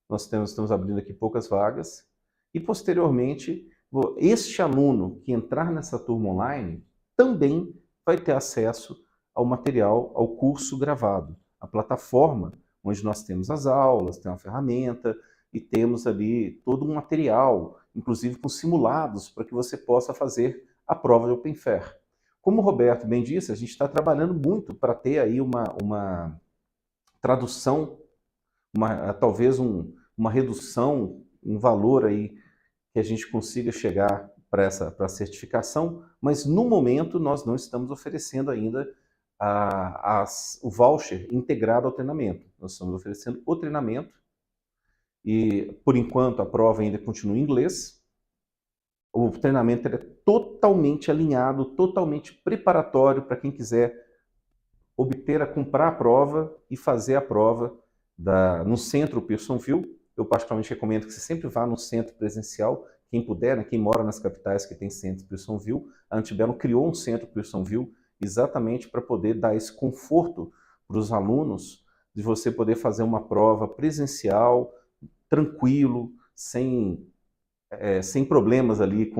Nós estamos abrindo aqui poucas vagas. E, posteriormente, este aluno que entrar nessa turma online também vai ter acesso ao material, ao curso gravado. A plataforma onde nós temos as aulas, tem uma ferramenta e temos ali todo um material, inclusive com simulados, para que você possa fazer a prova de Open Fair. Como o Roberto bem disse, a gente está trabalhando muito para ter aí uma tradução, talvez uma redução, um valor aí que a gente consiga chegar para a certificação, mas no momento nós não estamos oferecendo ainda o voucher integrado ao treinamento. Nós estamos oferecendo o treinamento e, por enquanto, a prova ainda continua em inglês. O treinamento é totalmente alinhado, totalmente preparatório para quem quiser comprar a prova e fazer a prova no centro Pearsonville. Eu particularmente recomendo que você sempre vá no centro presencial, quem puder, né, quem mora nas capitais que tem centro Pearsonville. A Antibellum criou um centro Pearsonville exatamente para poder dar esse conforto para os alunos de você poder fazer uma prova presencial, tranquilo, sem problemas ali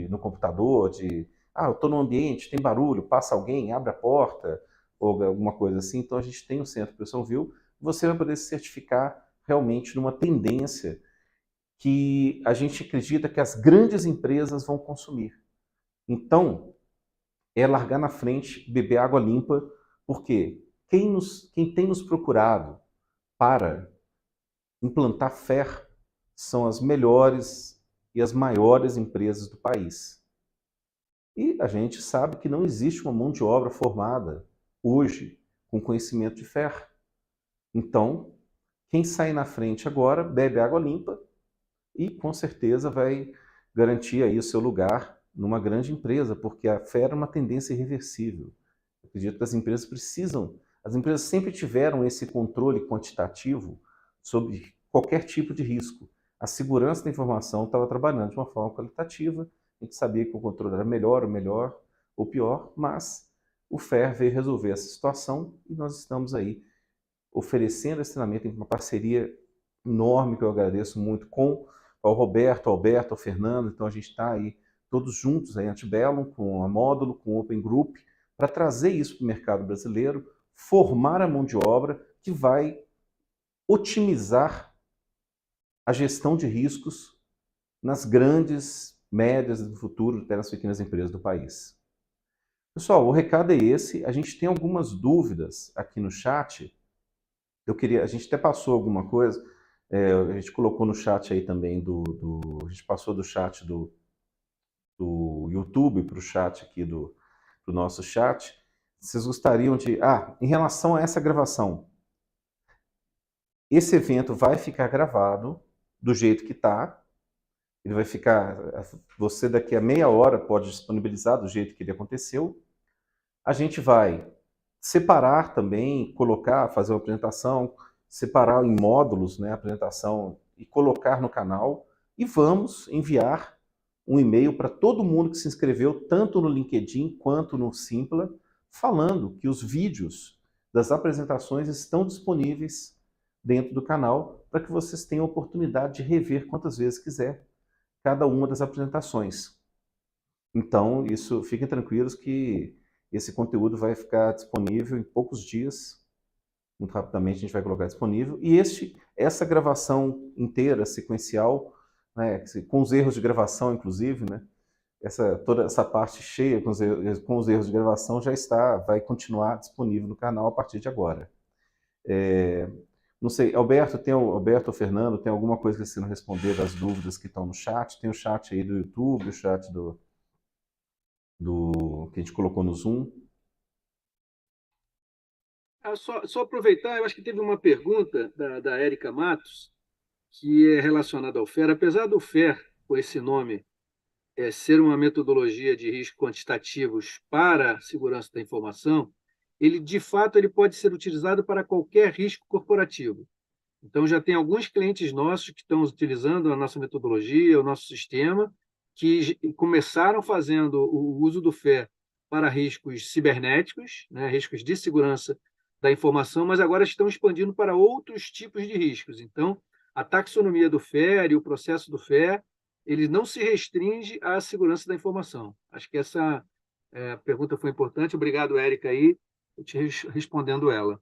no computador, eu estou no ambiente, tem barulho, passa alguém, abre a porta, ou alguma coisa assim. Então a gente tem o Centro Pearsonville, você vai poder se certificar realmente numa tendência que a gente acredita que as grandes empresas vão consumir. Então, é largar na frente, beber água limpa, porque quem tem nos procurado para implantar FAIR são as melhores e as maiores empresas do país. E a gente sabe que não existe uma mão de obra formada hoje com conhecimento de FAIR. Então, quem sai na frente agora bebe água limpa e com certeza vai garantir aí o seu lugar numa grande empresa, porque a FAIR é uma tendência irreversível. Eu acredito que as empresas sempre tiveram esse controle quantitativo sobre qualquer tipo de risco. A segurança da informação estava trabalhando de uma forma qualitativa, a gente sabia que o controle era melhor ou pior, mas o FAIR veio resolver essa situação e nós estamos aí oferecendo esse treinamento em uma parceria enorme, que eu agradeço muito, com ao Roberto, ao Alberto, ao Fernando. Então a gente está aí todos juntos, aí, Antebellum, com a Módulo, com o Open Group, para trazer isso para o mercado brasileiro, formar a mão de obra que vai otimizar a gestão de riscos nas grandes, médias do futuro, até nas pequenas empresas do país. Pessoal, o recado é esse. A gente tem algumas dúvidas aqui no chat. A gente até passou alguma coisa, a gente colocou no chat aí também a gente passou do chat do YouTube para o chat aqui do nosso chat. Vocês gostariam de... em relação a essa gravação, esse evento vai ficar gravado do jeito que está. Ele vai ficar... Você daqui a meia hora pode disponibilizar do jeito que ele aconteceu. A gente vai separar também, fazer uma apresentação, separar em módulos, né, a apresentação e colocar no canal. E vamos enviar um e-mail para todo mundo que se inscreveu, tanto no LinkedIn quanto no Simpla, falando que os vídeos das apresentações estão disponíveis dentro do canal para que vocês tenham a oportunidade de rever quantas vezes quiser cada uma das apresentações. Então, fiquem tranquilos que esse conteúdo vai ficar disponível em poucos dias. Muito rapidamente a gente vai colocar disponível. E essa gravação inteira, sequencial, né, com os erros de gravação, inclusive, né, toda essa parte cheia com os erros de gravação vai continuar disponível no canal a partir de agora. Não sei, Alberto ou Fernando, tem alguma coisa que você não responder das dúvidas que estão no chat? Tem o chat aí do YouTube, o chat que a gente colocou no Zoom. Só aproveitar, eu acho que teve uma pergunta da Érica Matos, que é relacionada ao FAIR. Apesar do FAIR, com esse nome, ser uma metodologia de risco quantitativos para a segurança da informação, ele, de fato, ele pode ser utilizado para qualquer risco corporativo. Então, já tem alguns clientes nossos que estão utilizando a nossa metodologia, o nosso sistema, que começaram fazendo o uso do FAIR para riscos cibernéticos, né, riscos de segurança da informação, mas agora estão expandindo para outros tipos de riscos. Então, a taxonomia do FAIR e o processo do FAIR, ele não se restringe à segurança da informação. Acho que essa pergunta foi importante. Obrigado, Érica, aí, te respondendo ela.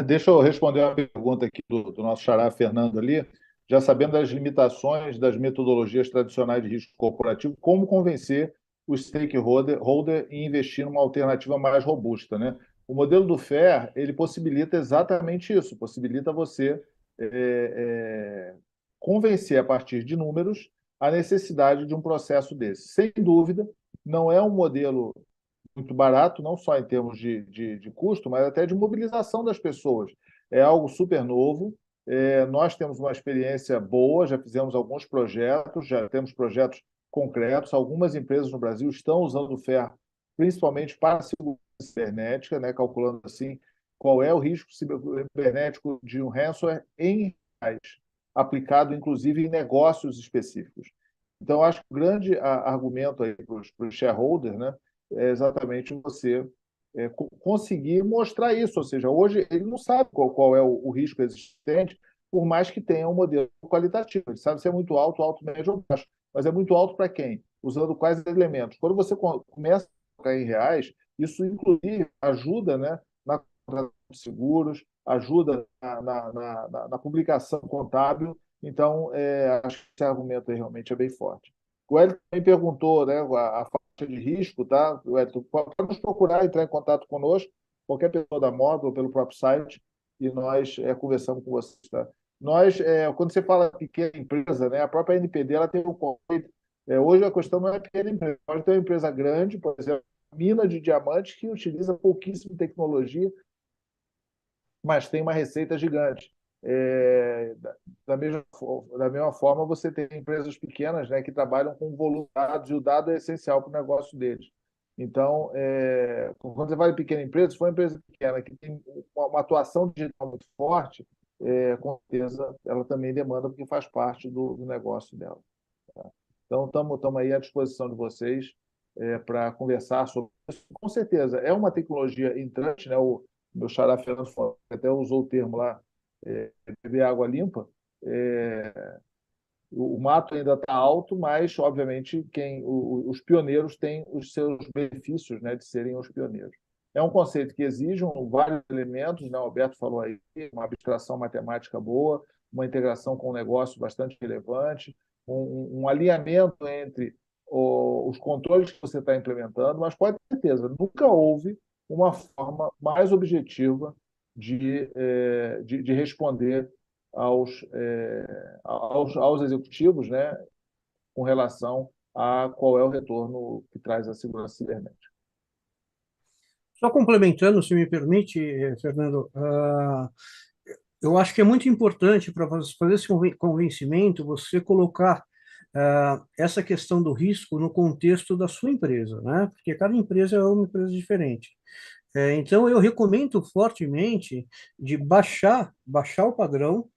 Deixa eu responder uma pergunta aqui do nosso xará Fernando ali. Já sabendo das limitações das metodologias tradicionais de risco corporativo, como convencer o stakeholder em investir numa alternativa mais robusta, né? O modelo do FAIR, ele possibilita exatamente isso, possibilita você convencer a partir de números a necessidade de um processo desse. Sem dúvida, não é um modelo muito barato, não só em termos de custo, mas até de mobilização das pessoas. É algo super novo. Nós temos uma experiência boa, já fizemos alguns projetos, já temos projetos concretos. Algumas empresas no Brasil estão usando o FAIR, principalmente para a segurança cibernética, né, calculando assim qual é o risco cibernético de um ransomware em reais, aplicado inclusive em negócios específicos. Então, acho que o grande argumento aí para os shareholders, né, é exatamente você conseguir mostrar isso. Ou seja, hoje ele não sabe qual é o risco existente, por mais que tenha um modelo qualitativo. Ele sabe se é muito alto, médio ou baixo. Mas é muito alto para quem? Usando quais elementos? Quando você começa a colocar em reais, isso, inclusive, ajuda, né, na contratação de seguros, ajuda na publicação contábil. Então, acho que esse argumento aí realmente é bem forte. O Hélio também perguntou, né, a de risco, tá? Tu pode nos procurar, entrar em contato conosco, qualquer pessoa da Módulo, pelo próprio site, e nós conversamos com vocês, tá? Nós, quando você fala pequena empresa, né, a própria NPD ela tem um conceito. Hoje a questão não é pequena empresa, pode ter uma empresa grande, por exemplo, mina de diamantes que utiliza pouquíssima tecnologia, mas tem uma receita gigante. Da mesma forma, você tem empresas pequenas, né, que trabalham com volume de dados, e o dado é essencial para o negócio deles. Então, quando você fala em pequena empresa, se for uma empresa pequena que tem uma atuação digital muito forte, com certeza ela também demanda, porque faz parte do negócio dela. Tá? Então, estamos aí à disposição de vocês para conversar sobre isso. Com certeza, é uma tecnologia entrante, né? O meu xará Fernando Fonseca até usou o termo lá, beber água limpa. O mato ainda está alto, mas, obviamente, os pioneiros têm os seus benefícios, né, de serem os pioneiros. É um conceito que exige vários elementos, né? O Alberto falou aí, uma abstração matemática boa, uma integração com o negócio bastante relevante, um alinhamento entre os controles que você está implementando, mas pode ter certeza, nunca houve uma forma mais objetiva de responder aos executivos, né, com relação a qual é o retorno que traz a segurança cibernética. Só complementando, se me permite, Fernando, eu acho que é muito importante para fazer esse convencimento você colocar essa questão do risco no contexto da sua empresa, né? Porque cada empresa é uma empresa diferente. Então, eu recomendo fortemente de baixar o padrão,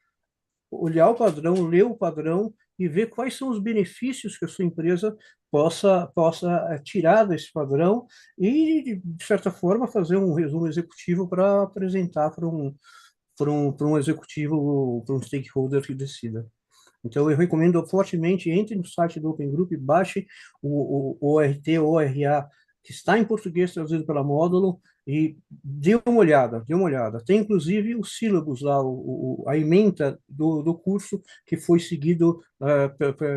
olhar o padrão, ler o padrão e ver quais são os benefícios que a sua empresa possa tirar desse padrão e, de certa forma, fazer um resumo executivo para apresentar para um executivo, para um stakeholder que decida. Então, eu recomendo fortemente, entre no site do Open Group, baixe o ORT, o ORA, que está em português traduzido pela Módulo, e dê uma olhada, dê uma olhada. Tem, inclusive, os sílabos lá, a ementa do curso que foi seguido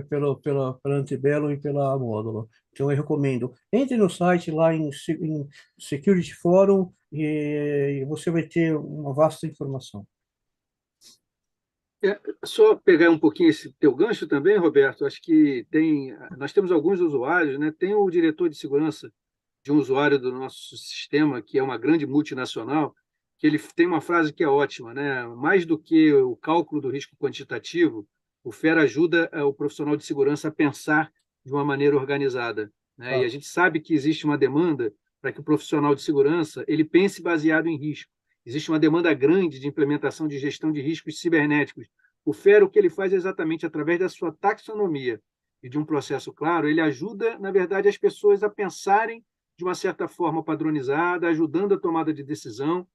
pela Antebellum e pela Módulo. Então, eu recomendo. Entre no site lá em Security Forum e você vai ter uma vasta informação. Só pegar um pouquinho esse teu gancho também, Roberto, acho que nós temos alguns usuários, né? Tem o diretor de segurança de um usuário do nosso sistema, que é uma grande multinacional, que ele tem uma frase que é ótima, né? Mais do que o cálculo do risco quantitativo, o FER ajuda o profissional de segurança a pensar de uma maneira organizada, né? E a gente sabe que existe uma demanda para que o profissional de segurança ele pense baseado em risco. Existe uma demanda grande de implementação de gestão de riscos cibernéticos. O FER, o que ele faz é exatamente através da sua taxonomia e de um processo claro, ele ajuda, na verdade, as pessoas a pensarem de uma certa forma padronizada, ajudando a tomada de decisão.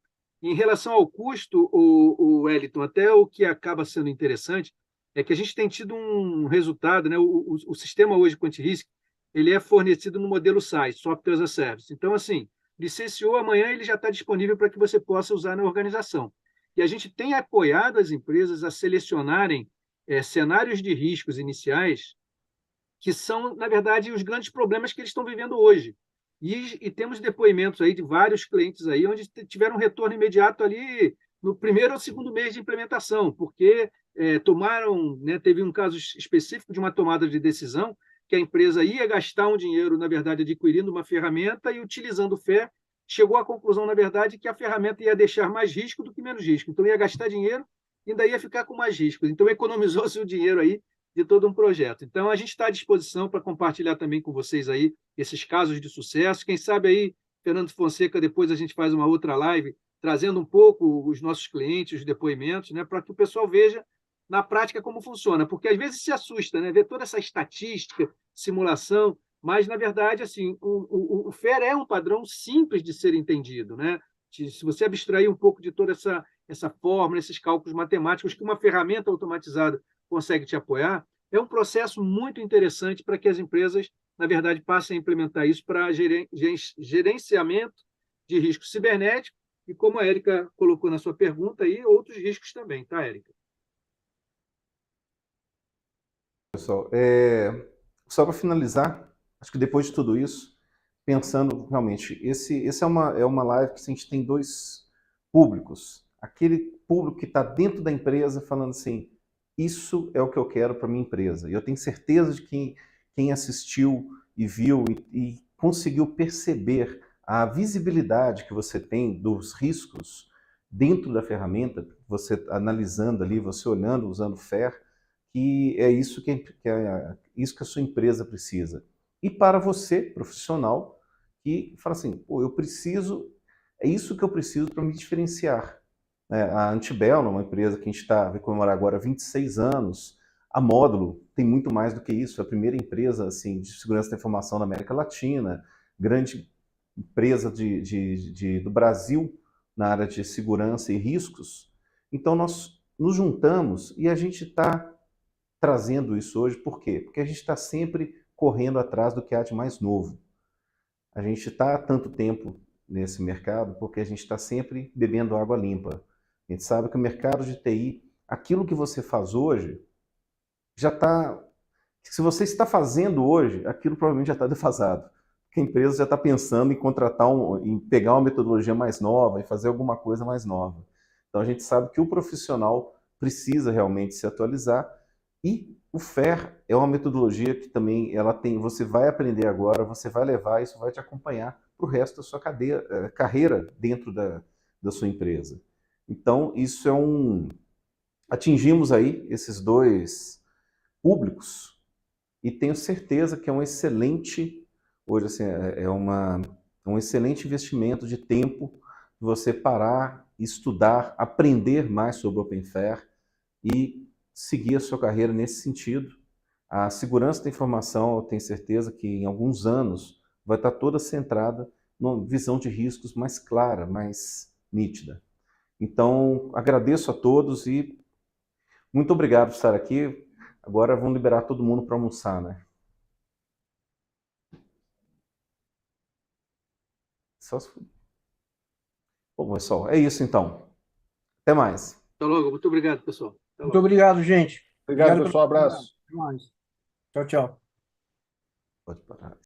Em relação ao custo, o Wellington, até o que acaba sendo interessante é que a gente tem tido um resultado, né? O sistema hoje QuantiRisk, ele é fornecido no modelo SaaS, Software as a Service. Então, assim, licenciou, amanhã ele já está disponível para que você possa usar na organização. E a gente tem apoiado as empresas a selecionarem cenários de riscos iniciais que são, na verdade, os grandes problemas que eles estão vivendo hoje. E temos depoimentos aí de vários clientes aí onde tiveram um retorno imediato ali no primeiro ou segundo mês de implementação, porque tomaram, né, teve um caso específico de uma tomada de decisão que a empresa ia gastar um dinheiro, na verdade, adquirindo uma ferramenta e utilizando o FER, chegou à conclusão, na verdade, que a ferramenta ia deixar mais risco do que menos risco. Então, ia gastar dinheiro e ainda ia ficar com mais riscos. Então, economizou-se o dinheiro aí de todo um projeto. Então, a gente está à disposição para compartilhar também com vocês aí esses casos de sucesso. Quem sabe aí, Fernando Fonseca, depois a gente faz uma outra live trazendo um pouco os nossos clientes, os depoimentos, né, para que o pessoal veja na prática como funciona, porque às vezes se assusta, né, ver toda essa estatística, simulação, mas na verdade assim, o FER é um padrão simples de ser entendido, né? Se você abstrair um pouco de toda essa fórmula, esses cálculos matemáticos que uma ferramenta automatizada consegue te apoiar, é um processo muito interessante para que as empresas, na verdade, passem a implementar isso para gerenciamento de riscos cibernéticos e, como a Érica colocou na sua pergunta, aí, outros riscos também, tá, Érica? Pessoal, só para finalizar, acho que depois de tudo isso, pensando realmente, esse é uma live que a gente tem dois públicos. Aquele público que está dentro da empresa falando assim, isso é o que eu quero para minha empresa. E eu tenho certeza de que quem assistiu e viu e conseguiu perceber a visibilidade que você tem dos riscos dentro da ferramenta, você analisando ali, você olhando, usando FAIR, que é isso isso que a sua empresa precisa. E para você, profissional, que fala assim, pô, é isso que eu preciso para me diferenciar. A Antibel, uma empresa que a gente vai comemorar agora 26 anos, a Módulo tem muito mais do que isso, é a primeira empresa assim, de segurança da informação na América Latina, grande empresa do Brasil na área de segurança e riscos. Então nós nos juntamos e a gente está trazendo isso hoje, por quê? Porque a gente está sempre correndo atrás do que há de mais novo. A gente está há tanto tempo nesse mercado porque a gente está sempre bebendo água limpa. A gente sabe que o mercado de TI, aquilo que você faz hoje, já está... Se você está fazendo hoje, aquilo provavelmente já está defasado. Porque a empresa já está pensando em contratar, em pegar uma metodologia mais nova, e fazer alguma coisa mais nova. Então a gente sabe que o profissional precisa realmente se atualizar e o FAIR é uma metodologia que também você vai aprender agora, você vai levar, isso vai te acompanhar para o resto da sua carreira dentro da sua empresa. Então, isso atingimos aí esses dois públicos e tenho certeza que é um excelente, hoje assim, um excelente investimento de tempo você parar, estudar, aprender mais sobre o OpenFAIR e seguir a sua carreira nesse sentido. A segurança da informação, eu tenho certeza que em alguns anos vai estar toda centrada numa visão de riscos mais clara, mais nítida. Então, agradeço a todos e muito obrigado por estar aqui. Agora vamos liberar todo mundo para almoçar, né? Bom, pessoal, é isso então. Até mais. Até logo. Muito obrigado, pessoal. Até Muito logo. obrigado, gente. Obrigado, pessoal. Abraço. Até mais. Tchau, tchau. Pode parar.